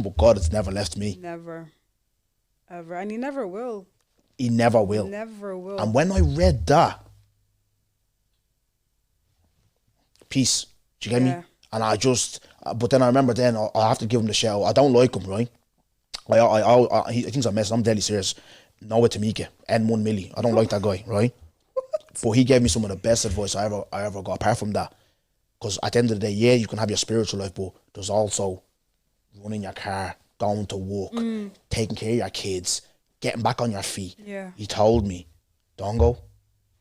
But God has never left me. Never. Ever. And he never will. He never will. Never will. And when I read that, peace. Do you get Yeah. me? And I just, but then I remember then I have to give him the shout. I don't like him, right? He thinks I'm messing. I'm deadly serious. Noah Tamika, N1 Millie. I don't like that guy, right? But he gave me some of the best advice I ever got. Apart from that, because at the end of the day, yeah, you can have your spiritual life, but there's also running your car, going to work, taking care of your kids, getting back on your feet. Yeah. He told me, Dongo,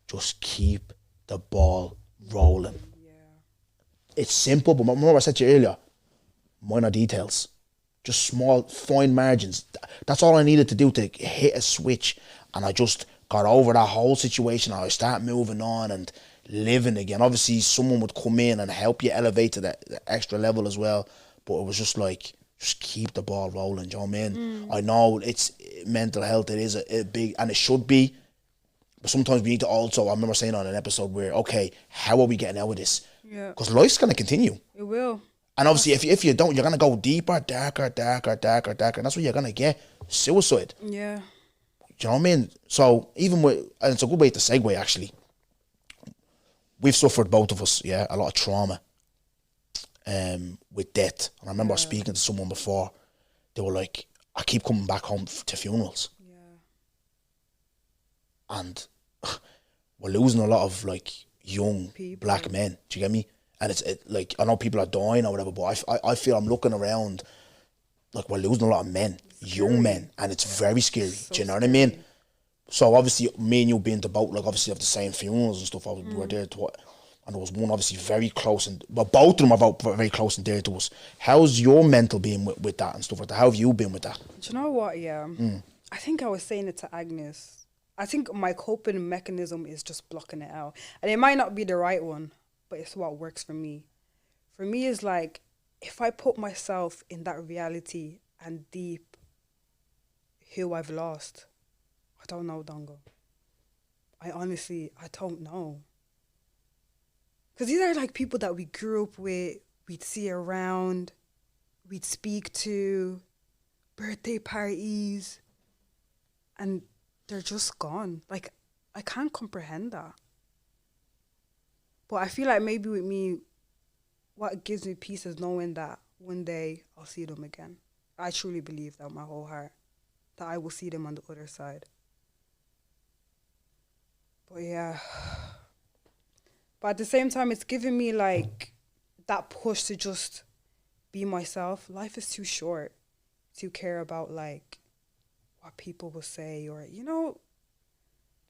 just keep the ball rolling. Yeah. It's simple, but remember I said to you earlier, minor details. Just small, fine margins. That's all I needed to do to hit a switch. And I just got over that whole situation. I start moving on and living again. Obviously, someone would come in and help you elevate to the extra level as well. But it was just like, just keep the ball rolling, do you know what I mean? I know it's mental health, it is a big, and it should be. But sometimes we need to also, I remember saying on an episode where, okay, how are we getting out of this? Yeah. Because life's going to continue. It will. And obviously, if you don't, you're going to go deeper, darker. And that's what you're going to get. Suicide. Yeah. Do you know what I mean? So, even with, and it's a good way to segue, actually. We've suffered, both of us, yeah, a lot of trauma with death. And I remember speaking to someone before. They were like, I keep coming back home to funerals. Yeah. And we're losing a lot of, like, young People. black men. Do you get me? And it's like, I know people are dying or whatever, but I feel I'm looking around, like we're losing a lot of men, young men, and it's very scary. So do you know what I mean? So obviously, me and you being to both, like obviously have the same funerals and stuff. We were there to, and there was one obviously very close, and but both of them are very close and dear to us. How's your mental being with that and stuff like that? How have you been with that? Do you know what? Yeah. I think I was saying it to Agnes. I think my coping mechanism is just blocking it out, and it might not be the right one, but it's what works for me. For me, is like, if I put myself in that reality and deep who I've lost, I don't know, Dongo. I don't know. Because these are like people that we grew up with, we'd see around, we'd speak to, birthday parties, and they're just gone. Like, I can't comprehend that. But I feel like maybe with me, what gives me peace is knowing that one day I'll see them again. I truly believe that with my whole heart, that I will see them on the other side. But yeah. But at the same time, it's giving me like that push to just be myself. Life is too short to care about like what people will say, or, you know,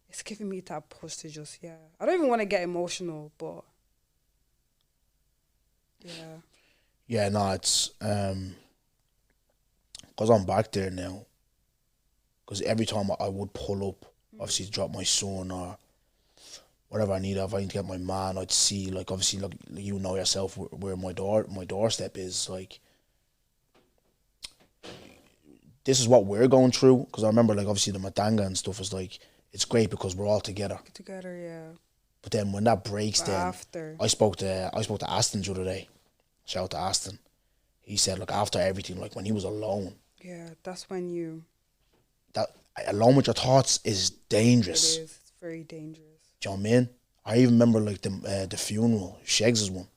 it's giving me that push to just, yeah. I don't even want to get emotional, but yeah. Yeah, no, it's because I'm back there now. Because every time I would pull up, obviously to drop my son or whatever I need, if I need to get my man, I'd see, like, obviously, like, you know yourself where my doorstep is. Like, this is what we're going through. Because I remember, like, obviously the matanga and stuff is like, it's great because we're all together. Together, yeah. But then when that breaks, But then after. I spoke to Aston the other day. Shout out to Aston. He said, like, after everything, like when he was alone, Yeah, that's when you. that alone with your thoughts is dangerous. It is. It's very dangerous. Do you know what I mean? I even remember like the funeral, Shegs' one.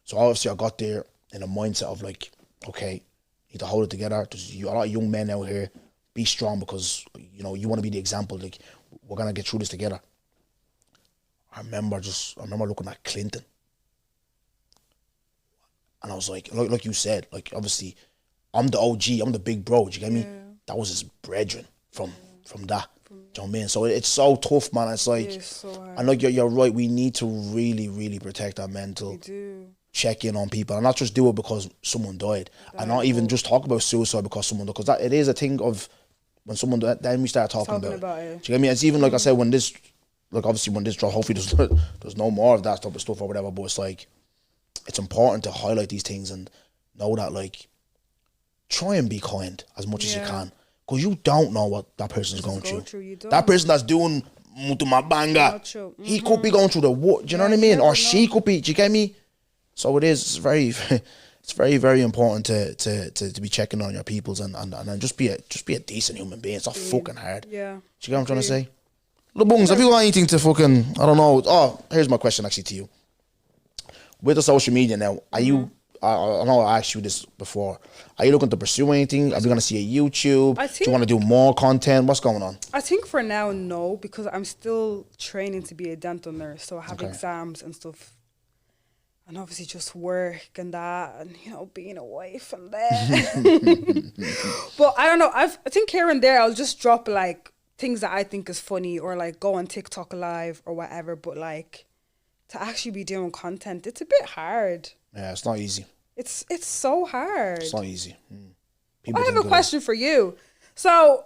So obviously I got there in a mindset of like, okay, need to hold it together. There's a lot of young men out here. Be strong because, you know, you want to be the example. Like, we're gonna get through this together. I remember looking at Clinton, and I was like you said, like, obviously, I'm the OG, I'm the big bro. Do you get me? That was his brethren from that. Do you know what I mean? So it's so tough, man. It's like, It is so hard. I know you're right. We need to really, really protect our mental. We do. Check in on people and not just do it because someone died, and not even just talk about suicide because someone died, because that it is a thing of when someone died, then we start talking about it. it. Do you get me? It's even like I said, when this, like, obviously when this drop, hopefully there's no more of that type of stuff or whatever, but it's like, it's important to highlight these things and know that, like, try and be kind as much as you can, because you don't know what that person's going through. You don't. That person that's doing mutumabanga, he could be going through the war. Do you know what I mean? Or she could be. Do you get me? So it is. It's very, very important to be checking on your peoples and just be a decent human being. It's not fucking hard. Yeah. Do you get what I'm trying to say? Lubungz, have you got anything to fucking, I don't know. Oh, here's my question actually to you. with the social media now, are you, I know I asked you this before, are you looking to pursue anything? Are we going to see a YouTube? Do you want to do more content? What's going on? I think for now, no, because I'm still training to be a dental nurse. So I have exams and stuff. And obviously just work and that and, you know, being a wife and that. But I don't know. I think here and there I'll just drop like things that I think is funny or like go on TikTok live or whatever. But like to actually be doing content, it's a bit hard. Yeah, it's not easy. It's so hard. It's not easy. I have a question for you. So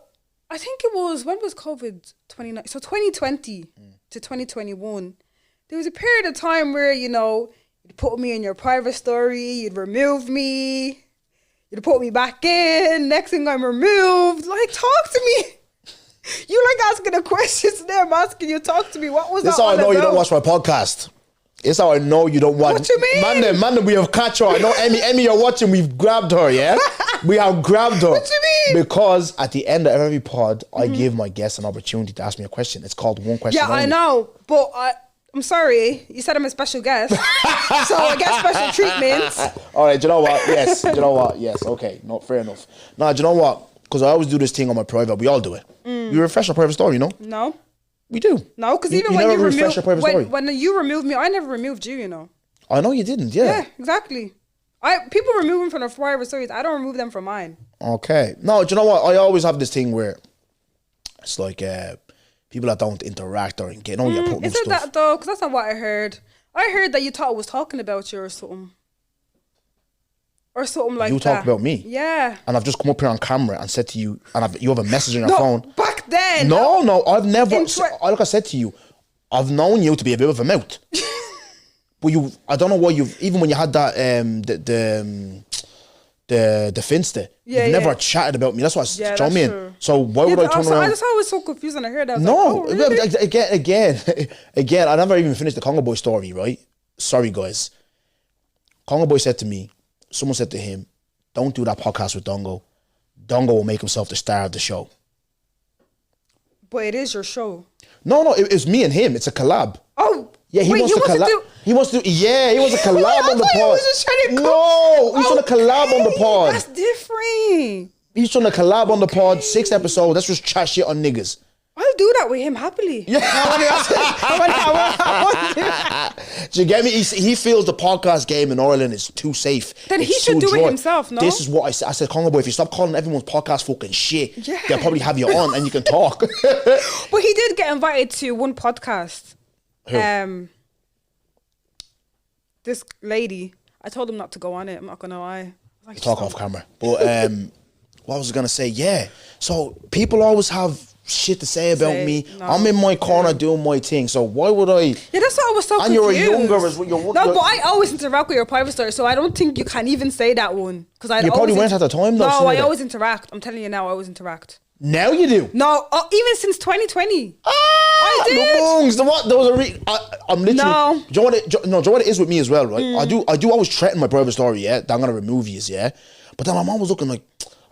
I think it was, when was COVID? 2020 to 2021. There was a period of time where, you know, you'd put me in your private story, you'd remove me, you'd put me back in, next thing I'm removed. Like, talk to me. You like asking the questions there, I'm asking you, talk to me. What was that all about? This is how I know you don't watch my podcast. It's how I know you don't watch. What you mean? Man, we have catch her. I know Emmy, you're watching, we've grabbed her, yeah? We have grabbed her. What you mean? Because at the end of every pod, I give my guests an opportunity to ask me a question. It's called One Question Yeah, Only. I know, but I'm sorry. You said I'm a special guest. So I get special treatment. All right, do you know what? Yes. Do you know what? Yes, okay. No, fair enough. No, do you know what? Because I always do this thing on my private. We all do it. We refresh our private story, you know? No. We do. No, because even when you removed me, I never removed you, you know. I know you didn't, yeah. Yeah, exactly. People remove them from their private stories. I don't remove them from mine. Okay. No, do you know what? I always have this thing where it's like people that don't interact or get on your putting Isn't stuff. that though? Because that's not what I heard. I heard that you thought I was talking about you or something. Or something like that. You talk about me? Yeah. And I've just come up here on camera and said to you, and you have a message on your phone. Back then. No, I've never, like I said to you, I've known you to be a bit of a mouth. But I don't know why even when you had that, the Finsta, you've never chatted about me. That's what do you know what I mean? True. So why would I turn around? I just was so confused when I heard that. No, like, oh, really? again, I never even finished the Congo Boy story, right? Sorry, guys. Congo Boy said to me, someone said to him, don't do that podcast with Dongo. Dongo will make himself the star of the show. But it is your show. No, it's me and him. It's a collab. Oh, yeah, he wants to collab. He wants to collab on the pod. He's trying to collab on the pod. That's different. He's trying to collab on the pod. 6 episodes. Let's just chat shit on niggas. I'll do that with him happily. Yeah. Do you get me? He feels the podcast game in Ireland is too safe. Then he should do it himself, no? This is what I said. I said, Congo Boy, if you stop calling everyone's podcast fucking shit, they'll probably have you on and you can talk. But he did get invited to one podcast. Who? This lady, I told him not to go on it. I'm not gonna lie. Like, talk off camera. But what was I gonna say? Yeah. So people always have shit to say about me. No, I'm in my corner doing my thing. So why would I? Yeah, that's what I was so and confused. You're a younger as well. No, but I always interact with your private story, so I don't think you can even say that one. Because you probably went at the time though. No, I always interact. I'm telling you now, I always interact. Now you do? No, even since 2020. I did. Lubungz, there was I'm literally. No. Do you know what it is with me as well, right? I do always threaten my private story, yeah, that I'm gonna remove you, yeah. But then I'm always looking like,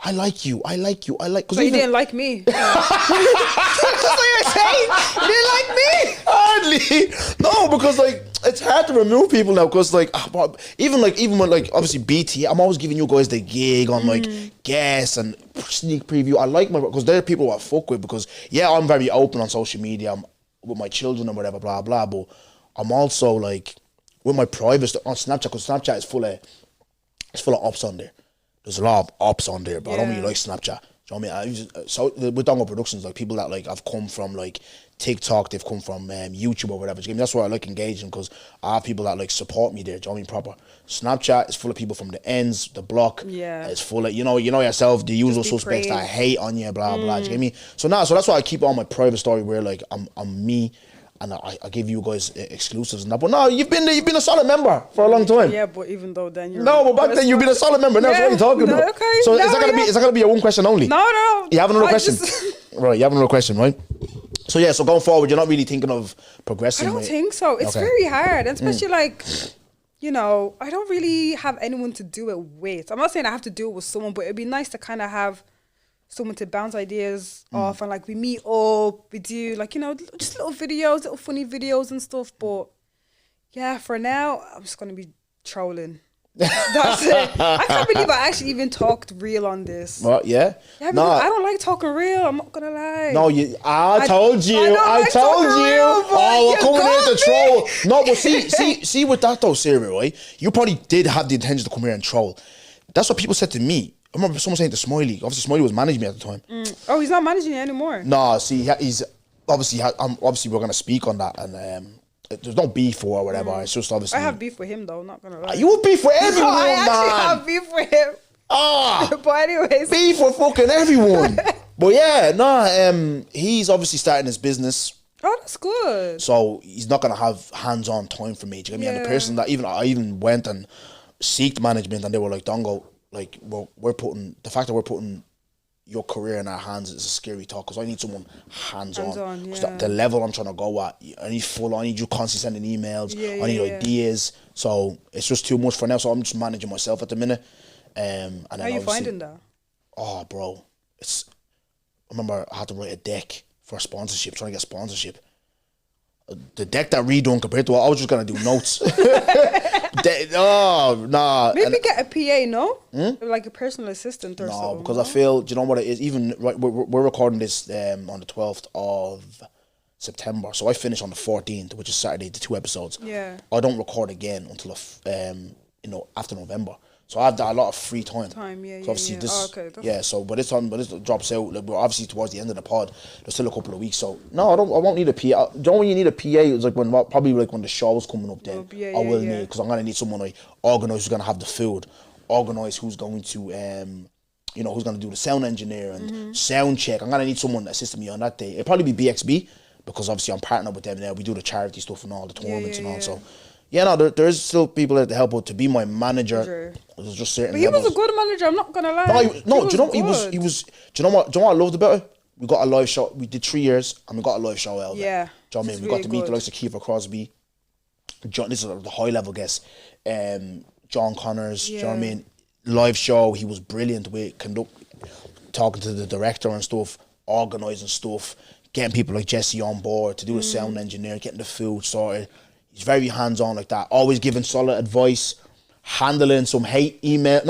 I like you. So you didn't like me. That's what you're saying. You didn't like me. Hardly. No, because like it's hard to remove people now. Because like even when like obviously BT, I'm always giving you guys the gig on like guests and sneak preview. I like because they're people who I fuck with. Because yeah, I'm very open on social media. I'm with my children and whatever, blah blah. But I'm also like with my private stuff on Snapchat. Because Snapchat is full of ops on there. There's a lot of ops on there, but I don't really like Snapchat. Do you know what I mean? So with Dongo Productions, like people that like have come from like TikTok, they've come from YouTube or whatever. That's why I like engaging because I have people that like support me there. Do you know what I mean? Proper. Snapchat is full of people from the ends, the block. Yeah. It's full of you know yourself, the usual suspects that hate on you, blah blah. Do you get me? So that's why I keep on my private story where like I'm me. And I give you guys exclusives and that. But no, you've been a solid member for a long time. Yeah, but even though then you're... No, but back then you've been a solid member. Now what are you talking about? Okay. So is that gonna be a one question only? No. You have another question? Right, you have another question, right? So yeah, so going forward, you're not really thinking of progressing? I don't think so. It's very hard. And especially like, you know, I don't really have anyone to do it with. I'm not saying I have to do it with someone, but it'd be nice to kind of have someone to bounce ideas off and like we meet up, we do like, you know, just little funny videos and stuff. But Yeah, for now, I'm just going to be trolling. That's it. I can't believe I actually even talked real on this. What? Yeah. Yeah, because I don't like talking real. I'm not gonna lie. No, I told you. I told you. We're coming here to troll. No, but see with that though, Sarah, right? You probably did have the intention to come here and troll. That's what people said to me. I remember someone saying to Smiley. Obviously, Smiley was managing me at the time. Oh, he's not managing you anymore. No, see, he's obviously. Obviously, we're gonna speak on that, and there's no beef or whatever. It's just obviously. I have beef with him though. Not gonna lie. You have beef with everyone, I man. actually have beef with him. But anyways, beef with fucking everyone. But yeah, he's obviously starting his business. Oh, that's good. So he's not gonna have hands-on time for me. Do you get me? And the person that I even went and seeked management, and they were like, "Dongo, like we're putting the fact that we're putting your career in our hands is a scary talk because I need someone hands-on. Yeah. The level I'm trying to go at, I need you constantly sending emails. I need ideas. So it's just too much for now. So I'm just managing myself at the minute. And how are you finding that? Oh, bro, I remember I had to write a deck for a sponsorship, trying to get sponsorship. The deck that redone compared to what I was just gonna do notes. Maybe get a PA, no? Like a personal assistant or something. No, because I feel, do you know what it is? Even right, we're recording this on the 12th of September, so I finish on the 14th, which is Saturday, the 2 episodes. Yeah. I don't record again until after November. So I have a lot of free time. So obviously this, so by this drops out, like, we're obviously towards the end of the pod. There's still a couple of weeks, so no, I won't need a PA. Do you know when you need a PA? It's like when the show's coming up. Then I will need, because I'm gonna need someone like organise who's gonna have the food, organise who's going to who's gonna do the sound engineer and sound check. I'm gonna need someone to assist me on that day. It'll probably be BXB because obviously I'm partnered with them now. We do the charity stuff and all the tournaments and all. So. Yeah, no, there's still people there to help out. To be my manager, there's just certain. But he levels. was a good manager. I'm not gonna lie. No, do you know he was? Do you know what I loved about it? We got a live show. We did 3 years, and we got a live show out of it. Yeah, do you know what I mean? We got to meet the likes of Kiefer Crosby, John. This is the high level guest. John Connors. Do you know what I mean? Live show. He was brilliant with talking to the director and stuff, organising stuff, getting people like Jesse on board to do the sound engineer, getting the food sorted. He's very hands-on like that, always giving solid advice, handling some emails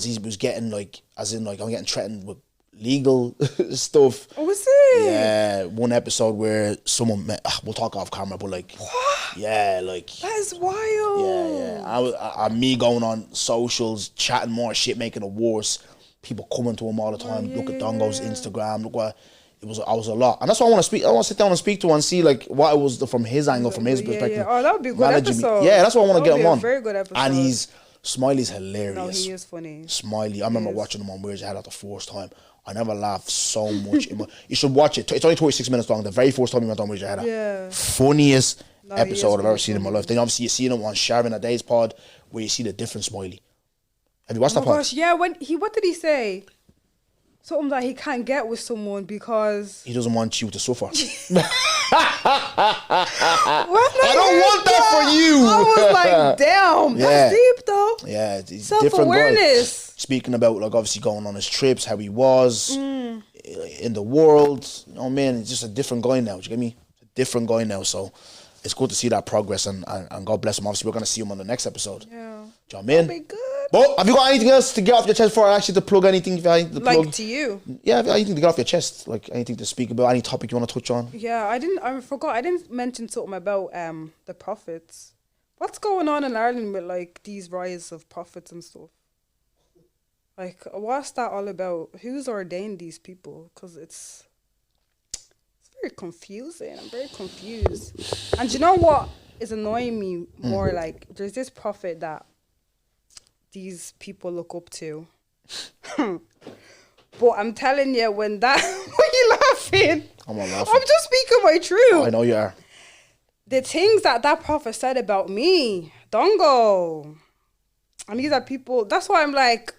he was getting, like, as in, like, I'm getting threatened with legal stuff. Oh, was it? Yeah, one episode where someone we'll talk off camera, but like, what? Yeah, like. That is wild. Yeah. Me going on socials, chatting more shit, making it worse. People coming to him all the time. Look at Dongo's Instagram, look what. I was a lot, and that's why I want to speak. I want to sit down and speak to him and see like what it was from his angle, from his perspective. Oh, that would be a good episode. Yeah, that's why I want to get him on. Very good episode. And Smiley's hilarious. No, he is funny. Smiley, I remember watching him on Where's Your Head the first time. I never laughed so much. You should watch it. It's only 26 minutes long. The very first time he went on Where's Your Head. Yeah. Funniest episode I've ever seen in my life. Then obviously you see him on Sharon a Day's pod, where you see the different Smiley. Have you watched that pod? Gosh, yeah. What did he say? Something that he can't get with someone because he doesn't want you to suffer. I don't want that for you. I was like, damn, that's deep though. Yeah, he's self-awareness. Speaking about like obviously going on his trips, how he was in the world. You know, man, he's just a different guy now. Do you get me? A different guy now. So it's good to see that progress and God bless him. Obviously, we're gonna see him on the next episode. Yeah. Do you know what I mean? That'd be good. But have you got anything else to get off your chest before I ask you to plug anything? Like to you? Yeah, have you anything to get off your chest? Like anything to speak about? Any topic you want to touch on? Yeah, I forgot. I didn't mention something about the prophets. What's going on in Ireland with like these rise of prophets and stuff? Like, what's that all about? Who's ordained these people? Because it's very confusing. I'm very confused. And you know what is annoying me more? Like, there's this prophet that these people look up to. But I'm telling you, when you laughing? I'm not laughing. I'm just speaking my truth. I know you are. The things that prophet said about me, Dongo. And these are people, that's why I'm like,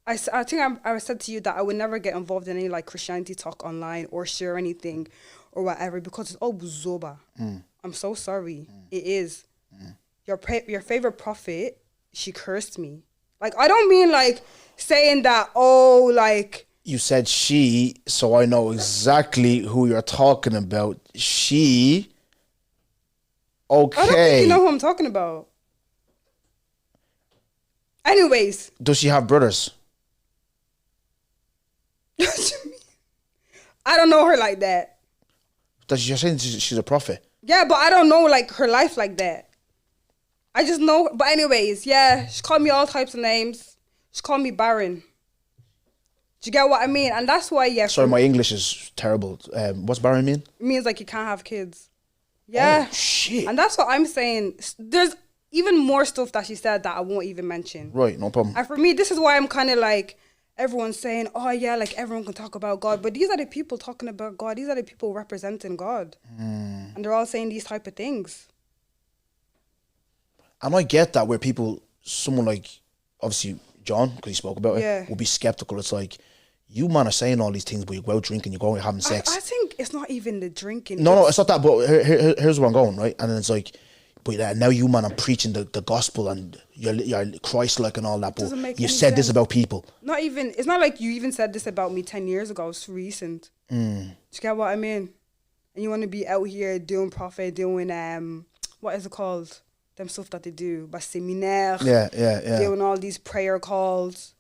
I think I said to you that I would never get involved in any like Christianity talk online or share anything or whatever because it's all buzoba. I'm so sorry. It is. Your favorite prophet, she cursed me. Like, I don't mean like saying that, oh, like. You said she, so I know exactly who you're talking about. She Okay. I don't think you know who I'm talking about. Anyways. Does she have brothers? I don't know her like that. You're saying she's a prophet? Yeah, but I don't know like her life like that. I just know. But anyways, yeah, she called me all types of names. She called me barren. Do you get what I mean? And that's why, yeah. Sorry, my English is terrible. What's barren mean? It means like you can't have kids. Yeah. Oh, shit. And that's what I'm saying. There's even more stuff that she said that I won't even mention. Right, no problem. And for me, this is why I'm kind of like, everyone's saying, oh yeah, like everyone can talk about God. But these are the people talking about God. These are the people representing God. And they're all saying these type of things. And I get that where someone like, obviously John, because he spoke about it, will be skeptical. It's like, you man are saying all these things, but you go out drinking, you go out having sex. I think it's not even the drinking. No, it's not that, but here's where I'm going, right? And then it's like, but now you man are preaching the gospel and you're Christ-like and all that, but you said this about people. Not even, it's not like you even said this about me 10 years ago. It's recent. Do you get what I mean? And you want to be out here doing prophet, doing, what is it called? Them stuff that they do, but seminaire. Yeah. Doing all these prayer calls,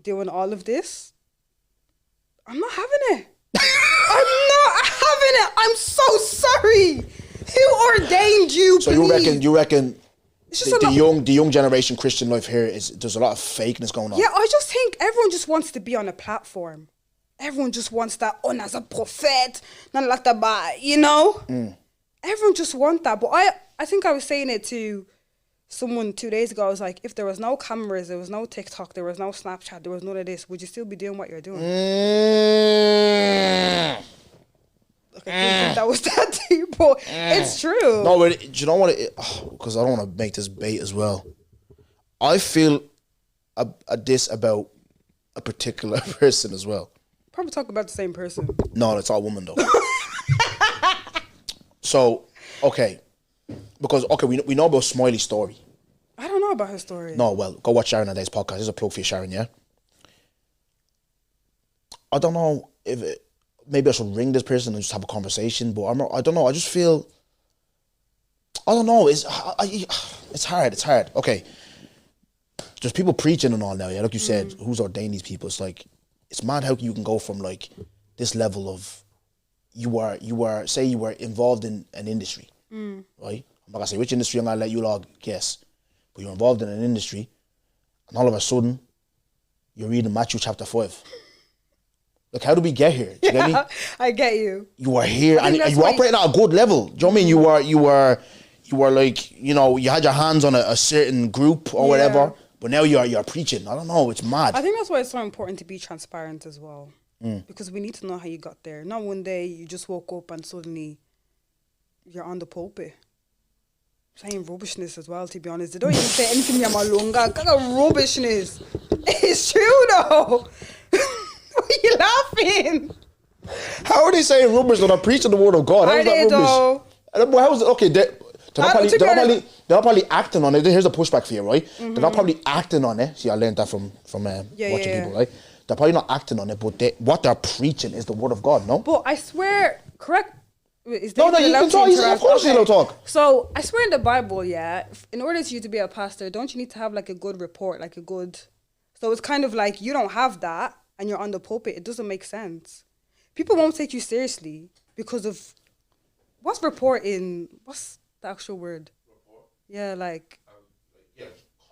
doing all of this. I'm not having it. I'm not having it. I'm so sorry. Who ordained you? So please? you reckon the young generation Christian life here there's a lot of fakeness going on. Yeah, I just think everyone just wants to be on a platform. Everyone just wants that as a prophet, not like that, you know. Everyone just wants that. But I think I was saying it to someone 2 days ago. I was like, if there was no cameras, there was no TikTok, there was no Snapchat, there was none of this, would you still be doing what you're doing? Look, I didn't think that was that deep, but it's true. No, but do you know what? Because I don't want to make this bait as well. I feel this about a particular person as well. Probably talk about the same person. No, it's all woman though. So, okay. Because, we know about Smiley's story. I don't know about her story. No, well, go watch Sharon and Day's podcast. There's a plug for you, Sharon, yeah? I don't know if maybe I should ring this person and just have a conversation, but I don't know. I just feel, I don't know. It's hard. Okay. There's people preaching and all now, yeah? Like you said, who's ordained these people? It's like, it's mad how you can go from like this level of, you were involved in an industry, right? I'm not gonna say which industry, I'm gonna let you all guess. But you're involved in an industry, and all of a sudden, you're reading Matthew chapter 5. Like, how did we get here? Do you get me? I get you. You are here, and you were operating at a good level. Do you know what I mean? You were like, you had your hands on a certain group or whatever, but now you're preaching. I don't know, it's mad. I think that's why it's so important to be transparent as well. Because we need to know how you got there. Not one day you just woke up and suddenly you're on the pulpit. Saying rubbishness as well, to be honest. They don't even say anything in my lunga. Kind of rubbishness. It's true though. Why are you laughing? How are they saying rubbish when I'm preaching the word of God? How is that rubbish? How is it? Okay, they're not probably acting on it. Here's a pushback for you, right? They're not probably acting on it. See, I learned that from watching people, right? They're probably not acting on it, but what they're preaching is the word of God, no? But I swear, correct? You can talk. Of course you don't talk. So, I swear in the Bible, in order for you to be a pastor, don't you need to have like a good report, like a good... So, it's kind of like you don't have that and you're on the pulpit. It doesn't make sense. People won't take you seriously because of... What's report in... What's the actual word? Report? Yeah, like...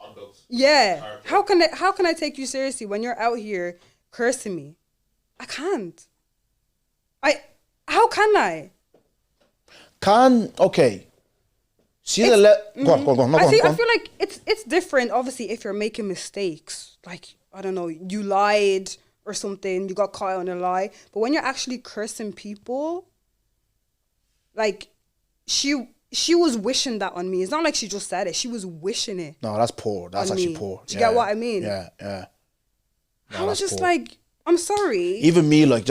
conduct. Yeah. How can I take you seriously when you're out here cursing me? I can't. How can I? Okay. See the go on. No, I feel on. like it's different. Obviously, if you're making mistakes, like I don't know, you lied or something, you got caught on a lie. But when you're actually cursing people, like she was wishing that on me. It's not like she just said it. She was wishing it. No, that's poor. That's actually me. poor. Do you get what I mean? Yeah. No, I was just poor. like, I'm sorry. Even me, like,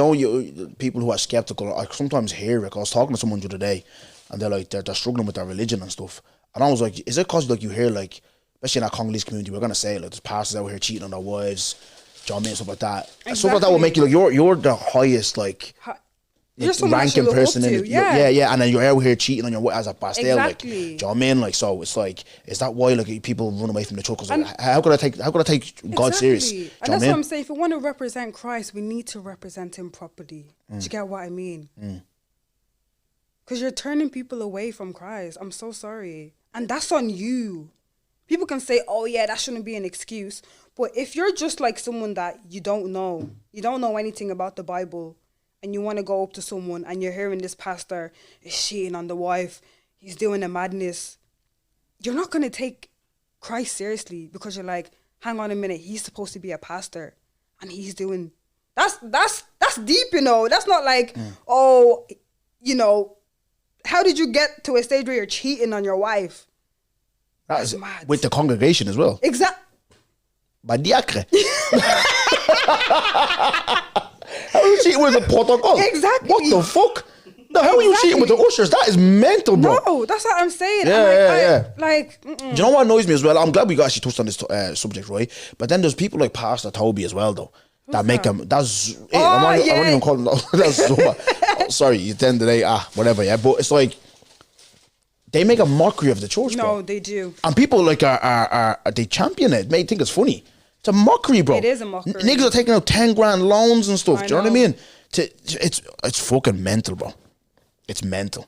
people who are skeptical, I sometimes hear it. I was talking to someone the other day, and they're like, they're struggling with their religion and stuff. And I was like, is it because like you hear like, especially in our Congolese community, we're gonna say like there's pastors out here cheating on their wives, do you know what I mean, stuff like that. Exactly. Stuff like that will make you like you're the highest like. You're someone I should ranking look up person to, in yeah. yeah, and then you're out here cheating on your wife as a pastel, like, do Exactly. you know what I mean? Like, so it's like, is that why like people run away from the church? 'Cause like, how could I take God serious? Do you know And that's what I'm saying. If we want to represent Christ, we need to represent him properly. Do you get what I mean? Because you're turning people away from Christ. I'm so sorry. And that's on you. People can say, oh yeah, that shouldn't be an excuse. But if you're just like someone that you don't know anything about the Bible, and you want to go up to someone and you're hearing this pastor is cheating on the wife, he's doing a madness, you're not going to take Christ seriously because you're like, hang on a minute, he's supposed to be a pastor and he's doing, that's deep, you know. That's not like, oh, you know, how did you get to a stage where you're cheating on your wife? That's mad. with the congregation as well. Exactly. By diacre. How are you cheating with the protocol? Exactly. What the fuck? No, how are you cheating with the ushers? That is mental, bro. No, that's what I'm saying. Yeah. Like, Do you know what annoys me as well? I'm glad we actually touched on this subject, right? But then there's people like Pastor Toby as well, though. That make them. That's. I don't even call them. That's Zuma. Oh, sorry, at the end of the day, whatever. Yeah, but it's like they make a mockery of the church, bro. No, they do. And people like are they champion it. May think it's funny. It's a mockery, bro. It is a mockery. Niggas are taking out 10 grand loans and stuff. I Do you know what I know. mean? It's fucking mental, bro. It's mental.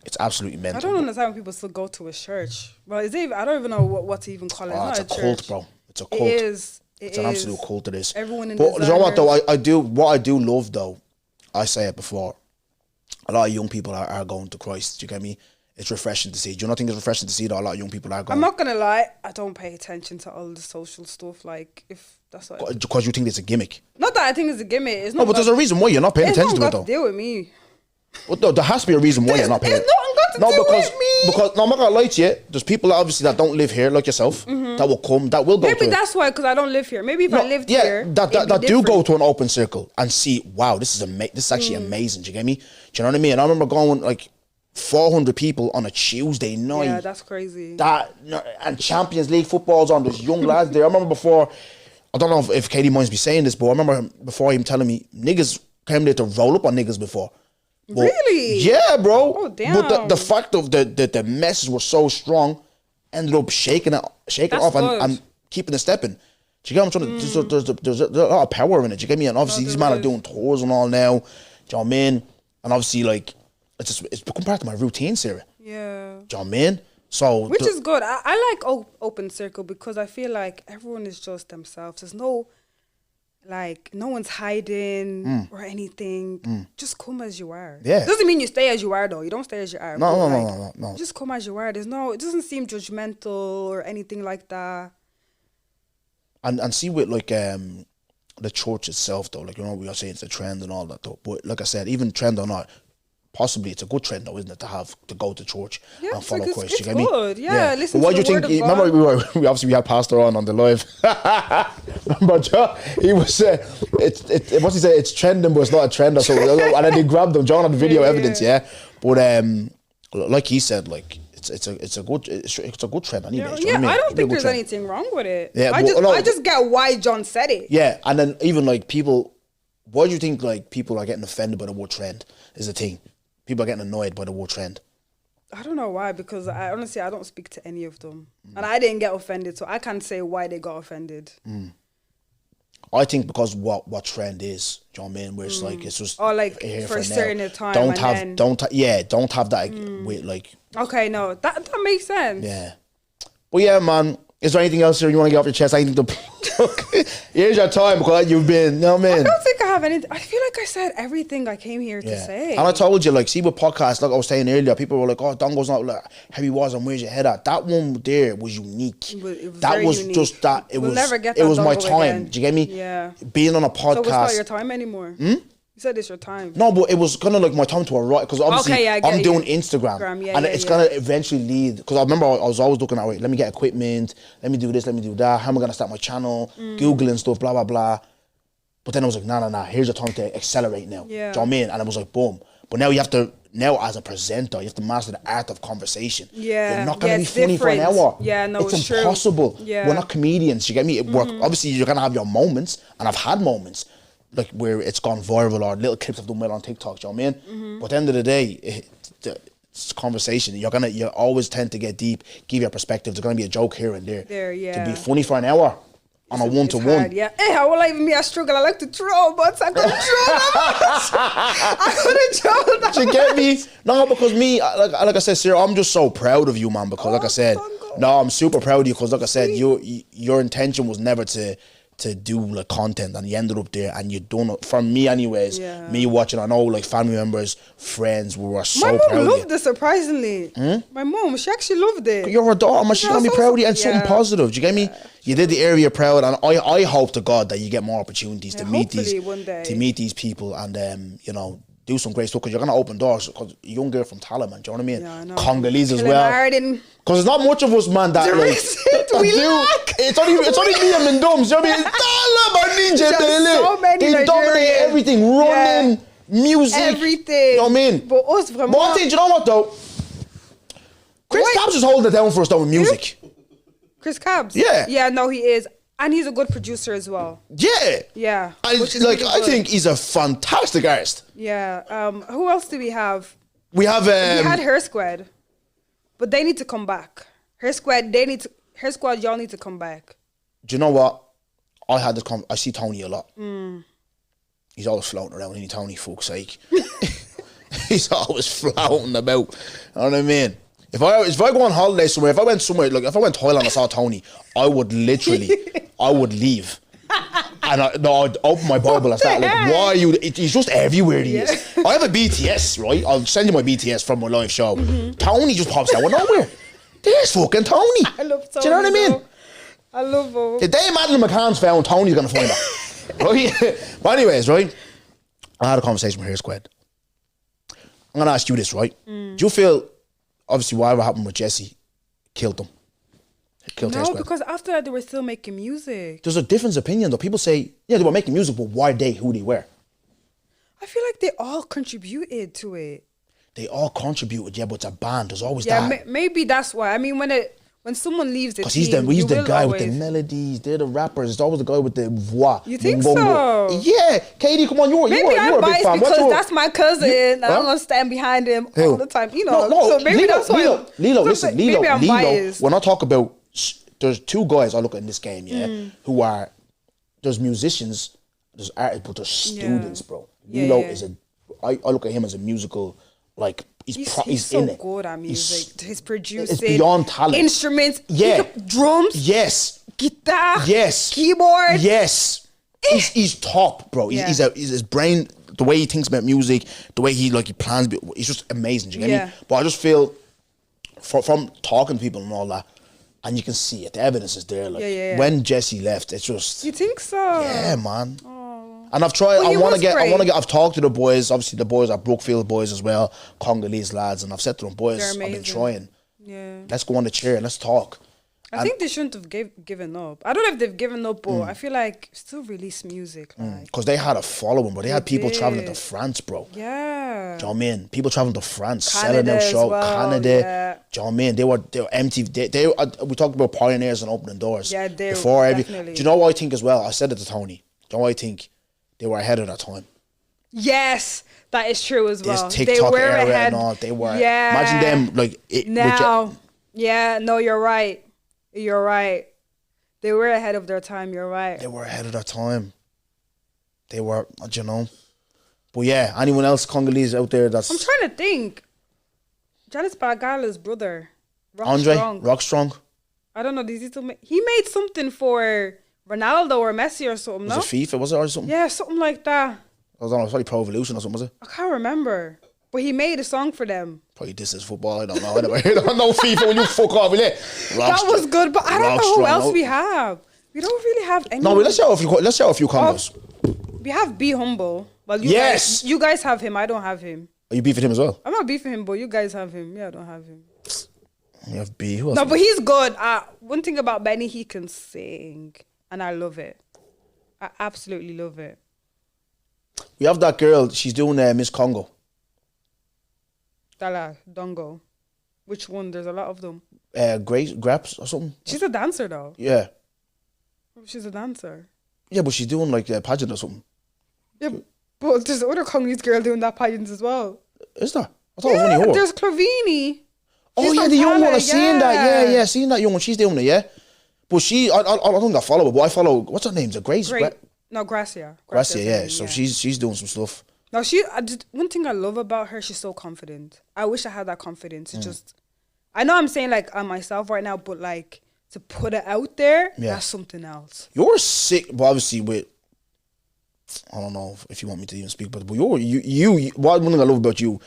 It's absolutely mental. I don't understand when people still go to a church. Well, is it even, I don't even know what to even call it. Oh, It's it's not a a cult, church. bro. It's a cult. It is. It's an absolute cult, it is. Everyone in But you know what, though? designers. What I do love, though, I say it before, a lot of young people are going to Christ. Do you get me? It's refreshing to see. Do you not think it's refreshing to see that a lot of young people are going? I'm not going to lie. I don't pay attention to all the social stuff. Like, if that's what... Because you think it's a gimmick. Not that I think it's a gimmick. It's not No, but there's a reason why you're not paying attention to it, It's though. not got to deal with me. Well, no, there has to be a reason why you're not paying. It's not got to deal with me. Because no, I'm not gonna lie to you. There's people obviously that don't live here like yourself that will come, that will go. Maybe to that's why, because I don't live here. Maybe if I lived here, that do go to an open circle and see, wow, this is actually amazing. Do you get me? Do you know what I mean? I remember going like 400 people on a Tuesday night. Yeah, that's crazy. And Champions League football's on. There's young lads there. I remember before. I don't know if Katie minds me saying this, but I remember before him telling me niggas came there to roll up on niggas before. But, really? Yeah, bro. Oh, damn. But the fact of the message was so strong, ended up shaking it off and keeping it stepping. Do you get what I'm trying to? There's a lot of power in it. Do you get me? And obviously these men are doing tours and all now. Do you know what I mean? And obviously like it's become part of my routine, Sarah. Yeah. Do you know what I mean? So Which is good. I like open circle because I feel like everyone is just themselves. There's no one's hiding or anything. Just come as you are. Yeah. Doesn't mean you stay as you are though. You don't stay as you are. No. Just come as you are. It doesn't seem judgmental or anything like that. And see with like the church itself though, like, you know, we are saying it's a trend and all that though. But like I said, even trend or not, possibly it's a good trend though, isn't it, to go to church and follow Christ? It's You get me? good. Yeah. Listen But to the word of God. Remember we obviously had Pastor on the live. Remember John? He was what's he say? It's trending, but it's not a trend or something. And then he grabbed them. John had the video evidence, yeah. But like he said, like it's a good trend anyway. Yeah, I don't think there's anything wrong with it. Yeah, I just get why John said it. Yeah, and then even like people, why do you think like people are getting offended by the word trend is a thing? People are getting annoyed by the word trend. I don't know why, because I honestly don't speak to any of them. And I didn't get offended, so I can't say why they got offended. I think because what trend is, do you know what I mean? Where it's like it's just for a certain time. Don't have that with like. Okay, no, that makes sense. Yeah, but yeah, man. Is there anything else here you want to get off your chest? Anything to here's your time because you've been, you know what I mean? I don't think I have anything. I feel like I said everything I came here to say. And I told you, like, see with podcasts, like I was saying earlier, people were like, oh, Dongo's not like heavy was and where's your head at? That one there was unique. It was that very was unique. just that. It We'll was never get it that was my Dongo time. again. Do you get me? Yeah. Being on a podcast. So it's not your time anymore. You said it's your time. No, but it was kind of like my time to arrive because obviously I'm doing Instagram and it's gonna eventually lead. Because I remember I was always looking at, let me get equipment, let me do this, let me do that. How am I gonna start my channel? Googling stuff, blah blah blah. But then I was like, nah. Here's your time to accelerate now. Yeah. Do you know what I mean? And I was like, boom. But now you have to. Now as a presenter, you have to master the art of conversation. Yeah. You're not gonna be it's funny different. for an hour. Yeah, no, it's impossible. True. Yeah. We're not comedians. You get me? It work. Obviously, you're gonna have your moments, and I've had moments. like where it's gone viral or little clips have done well on TikTok. Do you know what I mean? But at the end of the day, it's conversation. You always tend to get deep, give your perspective. There's gonna be a joke here and there. To be funny for an hour on a 1-to-1. Yeah. Hey, how will I even be a struggle? I like to throw, but I couldn't throw that much. I couldn't throw that. Do you get me? No, because me, like I said, Sarah, I'm just so proud of you, man. Because like I said, I'm super proud of you. Because like I said, your intention was never to do like content, and you ended up there, and you done it. For me, anyways, me watching, I know like family members, friends, we were so proud of you. My mom loved it, surprisingly. My mom, she actually loved it. But you're her daughter, man. She's gonna be proud of you, and something positive. Do you get me? You did the area proud, and I hope to God that you get more opportunities to meet these people, and you know, do some great stuff, because you're gonna open doors. Because a young girl from Talaman, do you know what I mean? Yeah, I know. Congolese as well. Because there's not much of us, man. That like, it's only me and Lubungz. You know what I mean? So many they dominate everything, running, music, everything. You know what I mean? But us, vraiment. But I think, you know what though? Chris Cabs is holding it down for us though with music. Chris Cabs? Yeah. Yeah, no, he is. And he's a good producer as well. Yeah. Yeah. I think he's a fantastic artist. Yeah. Who else do we have? We have we had Her Squad, but they need to come back. Her Squad, y'all need to come back. Do you know what? I see Tony a lot. He's always floating around, isn't he, Tony? Fuck's sake. He's always floating about. You know what I mean? If I go on holiday somewhere, if I went Thailand and I saw Tony, I would literally, I would leave. And I'd open my Bible and start like, why are you, he's just everywhere he is. I have a BTS, right? I'll send you my BTS from my live show. Tony just pops out of nowhere. There's fucking Tony. I love Tony. Do you know what I mean? I love him. The day Madeline McCann's found, Tony's going to find her. Right? But anyways, right? I had a conversation with Hair Squad. I'm going to ask you this, right? Do you feel, obviously, whatever happened with Jesse killed them? No, because after that, they were still making music. There's a different opinion, though. People say, yeah, they were making music, but why they, who they were? I feel like they all contributed to it. They all contributed, yeah, but it's a band. There's always that. Yeah, maybe that's why. I mean, when someone leaves the team, because he's the guy with the melodies. They're the rappers. It's always the guy with the voix. You think so? Yeah, Katie, come on, you're a big fan. Because that's my cousin, and I'm gonna stand behind him all the time. You know, so maybe that's why. Lilo, listen, maybe I'm biased. When I talk about, there's two guys I look at in this game, who are, there's musicians, there's artists, but there's students, bro. Lilo is I look at him as a musical, like, he's so in it. Good at music. He's producing. It's beyond talent. Instruments. Yeah. Drums. Yes. Guitar. Yes. Keyboard. Yes. He's top, bro. He's his brain, the way he thinks about music, the way he plans, he's just amazing. Do you get me? But I just feel, from talking to people and all that, and you can see it, the evidence is there. Like when Jesse left, it's just. You think so? Yeah, man. And I've tried. I've talked to the boys. Obviously, the boys are Brookfield boys as well, Congolese lads, and I've said to them, boys, I've been trying. Yeah. Let's go on the chair and let's talk. I think they shouldn't have given up. I don't know if they've given up, but I feel like still release music. Because they had a following, but they had people traveling to France, bro. Yeah. Do you know what I mean? People traveling to France, selling their show. Canada. Yeah. Do you know what I mean? They were empty. We talked about pioneers and opening doors. Yeah, they before definitely. Do you know what I think as well? I said it to Tony. Do you know what I think? They were ahead of their time. Yes, that is true as well. This TikTok they were era ahead. And all. They were. Yeah. Imagine them now. No, you're right. You're right. They were ahead of their time. You're right. They were ahead of their time. They were, you know. But yeah, anyone else Congolese out there that's... I'm trying to think. Janice Bagala's brother. Andre Rockstrong. I don't know. He made something for Ronaldo or Messi or something, no? Was it FIFA, was it, or something? Yeah, something like that. I don't know, it was probably Pro Evolution or something, was it? I can't remember. But he made a song for them. Probably This Is Football, I don't know. I don't know FIFA when you fuck off, innit? That was good, but I don't know who else we have. We don't really have any. No, let's show a few combos. We have Be Humble. Well, you guys have him, I don't have him. Are you beefing him as well? I'm not beefing him, but you guys have him. Yeah, I don't have him. You have B. Who else? No, but he's good. One thing about Benny, he can sing. And I love it. I absolutely love it. We have that girl, she's doing Miss Congo. Dala, Dongo. Which one? There's a lot of them. Grace Graps or something. She's a dancer though. Yeah. She's a dancer. Yeah, but she's doing like a pageant or something. Yeah, but there's other Congolese girl doing that pageant as well. Is there? I thought it was only her. There's Clavini. Oh She's yeah, from the young one. Ghana, I seen that. Yeah, seen that young one. She's doing it. Yeah, but I don't think I follow her, but I follow. What's her name? Is it Grace? Gracia. Gracia, yeah. So she's doing some stuff. No, one thing I love about her, she's so confident. I wish I had that confidence. It's just, I know I'm saying like I'm myself right now, but like to put it out there, that's something else. You're sick, but obviously with, I don't know if you want me to even speak, but you. One thing I love about you're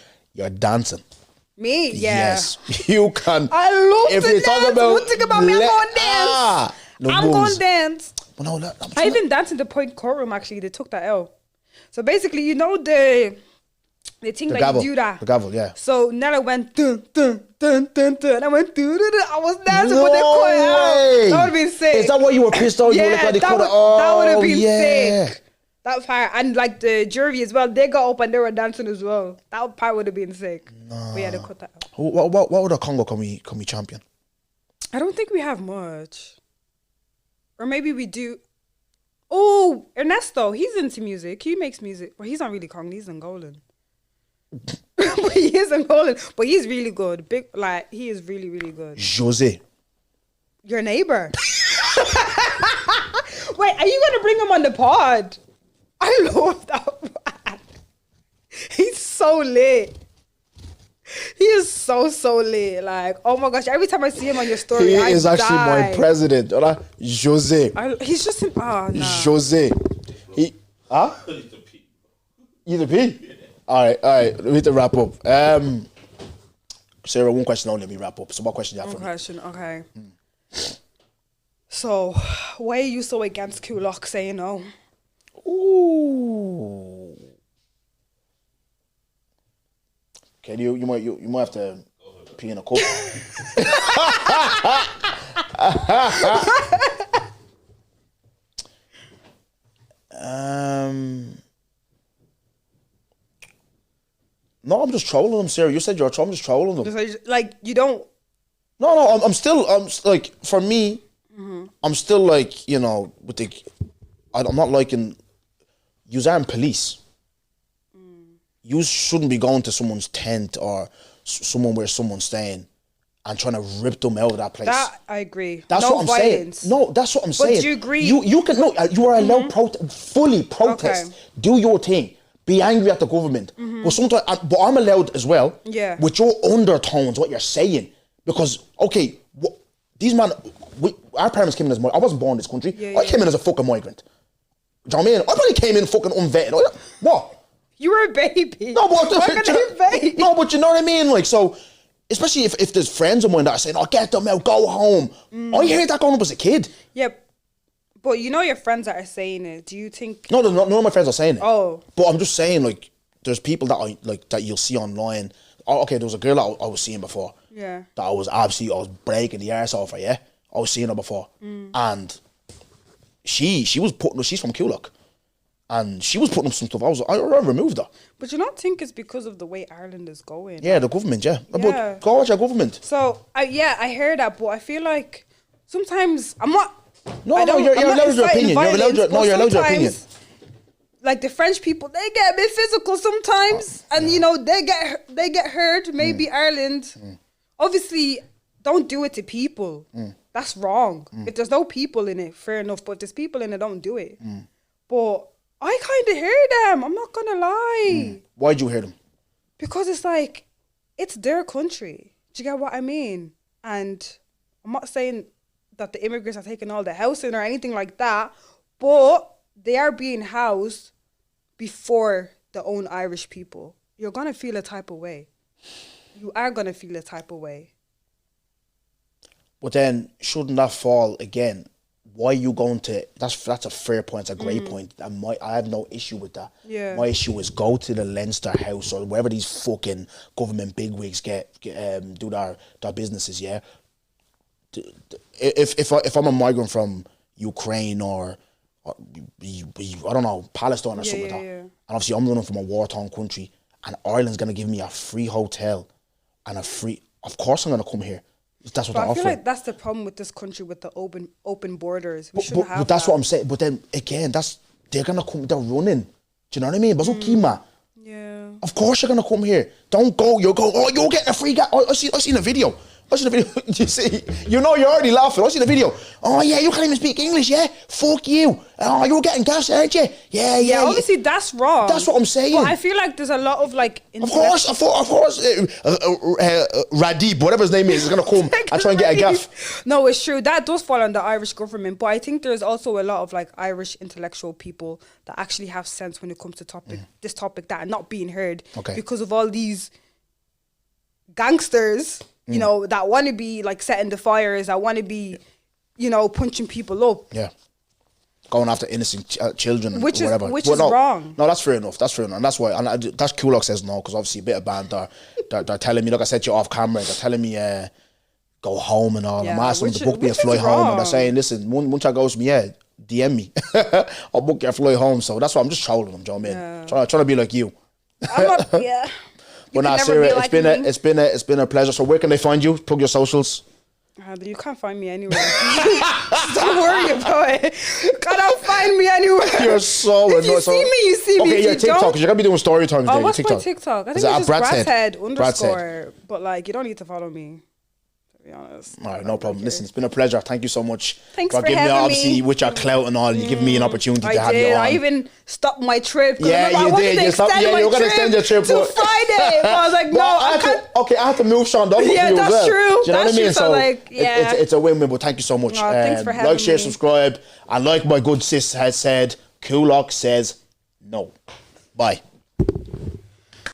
dancing. Me, yeah. Yes, you can. I love if to you dance. talk about One thing about me, I'm going to dance. I'm going to dance. But no, I even danced in the Pink Courtroom. Actually, they took that out. So basically, you know the thing that gavel, you do that. The gavel, yeah. So Nella went dun dun dun dun dun, and I went dun dun dun. I was dancing, No but they cut it out. way. That would have been sick. Is that why you were pissed off? Yeah, that would have been sick. That part, and like the jury as well, they got up and they were dancing as well. That part would have been sick. No. But yeah, they cut that out. What would a Congo come we champion? I don't think we have much. Or maybe we do. Oh, Ernesto, he's into music. He makes music. Well, he's not really Congo, he's Angolan. But he is Angolan. But he's really good. He is really, really good. Jose. Your neighbor. Wait, are you going to bring him on the pod? I love that man. He's so lit. He is so lit. Like, oh my gosh, every time I see him on your story, he is actually my president. Jose. He's just in, oh no. Jose. He's a P? All right. We need to wrap up. Sarah, one question only, let me wrap up. So what question you have for me? One question, okay. So, why are you so against Kulak saying no? Ooh. Okay, you might have to pee in a cup. No, I'm just trolling them, Sarah. You said you're trolling, I'm just trolling them. Like, you don't... No, I'm like, for me, I'm still like, you know, with the... I'm not liking... Yous aren't police. You shouldn't be going to someone's tent or someone where someone's staying and trying to rip them out of that place. That, I agree. That's no what I'm violence. saying. No, that's what I'm saying. But do you agree? You can, no, you are allowed fully protest. Okay. Do your thing. Be angry at the government. But sometimes, but I'm allowed as well. Yeah. With your undertones, what you're saying. Because, okay, these men, our parents came in as migrants. I wasn't born in this country. I came in as a fucking migrant. Do you know what I mean? I probably came in fucking unvetted. What? You were a baby. No, but No, but you know what I mean? Like, so, especially if there's friends of mine that are saying, "Oh, get them out, go home." I heard that growing up as a kid. Yeah, but you know your friends that are saying it. Do you think? No, none of my friends are saying it. Oh, but I'm just saying, like, there's people that I like that you'll see online. Oh, okay, there was a girl that I was seeing before. Yeah. That I was breaking the arse off her. Yeah, I was seeing her before, and she's from Kulak. And she was putting up some stuff. I removed her. But you don't think it's because of the way Ireland is going? Yeah, the government, yeah. But go watch our government. So, I hear that, but I feel like sometimes I'm not... No, you're allowed your opinion. You're allowed your opinion. Like the French people, they get a bit physical sometimes. And, you know, they get hurt. Maybe Ireland... Obviously, don't do it to people. That's wrong. If there's no people in it, fair enough. But if there's people in it, don't do it. But... I kind of hear them. I'm not going to lie. Why'd you hear them? Because it's like, it's their country. Do you get what I mean? And I'm not saying that the immigrants are taking all the housing or anything like that, but they are being housed before the own Irish people. You're going to feel a type of way. You are going to feel a type of way. But then, shouldn't that fall again? Why are you going to... That's a fair point. It's a great point. I have no issue with that. Yeah. My issue is go to the Leinster House or wherever these fucking government bigwigs do their businesses, yeah? If I'm a migrant from Ukraine or I don't know, Palestine or something like that, and obviously I'm running from a war-torn country and Ireland's going to give me a free hotel and a free... Of course I'm going to come here. That's what but they're I feel offering. like that's the problem with this country with the open borders. We shouldn't have but that's that. what I'm saying. But then again, they're gonna come. They're running. Do Do you know what I mean? But so kima. Yeah. Of course you're gonna come here. Don't go. You're going. Oh, you're getting a free gas. I seen a video. You see, you know you're already laughing. I seen the video. Oh yeah, you can't even speak English, yeah? Fuck you. Oh, you're getting gas, aren't you? Yeah. Obviously, that's wrong. That's what I'm saying. But I feel like there's a lot of like. Of course, Radib, whatever his name is gonna come and try and get a gaff. No, it's true. That does fall on the Irish government, but I think there's also a lot of like Irish intellectual people that actually have sense when it comes to this topic that are not being heard because of all these gangsters. You know, that want to be like setting the fires, that want to be, you know, punching people up. Yeah. Going after innocent children which or whatever. Which is wrong. No, that's fair enough. And that's why. And that's Kulak says no, because obviously a bit of banter. They're telling me, like I said to you off camera, they're telling me, go home and all. I'm asking them to book me a flight home. And they're saying, listen, once I goes to me, DM me. I'll book your flight home. So that's why I'm just trolling them, do you know what I mean? Trying to be like you. I'm not, But nah, Sarah, it's been a pleasure. So where can they find you? Plug your socials. You can't find me anywhere. Don't worry about it. You cannot find me anywhere. You're so if you see me, you see me. Okay, yeah, TikTok, because you're going to be doing story times there. What's TikTok. my TikTok? I think it's just Bradshead _ But like, you don't need to follow me. Be honest. All right, no problem. Listen, it's been a pleasure. Thank you so much. Thanks for giving having me, obviously, me. with your clout and all, you give me an opportunity to have you on. I even stopped my trip. Yeah, you did. You were going to extend your trip till Friday. But I was like, no, I can't. I had to move Sean Douglas. Yeah, that's well. true. Do you know what I mean? So like, yeah. It's a win-win, but thank you so much. Thanks for having me. Like, share, subscribe. And like my good sis has said, Kulak says no. Bye.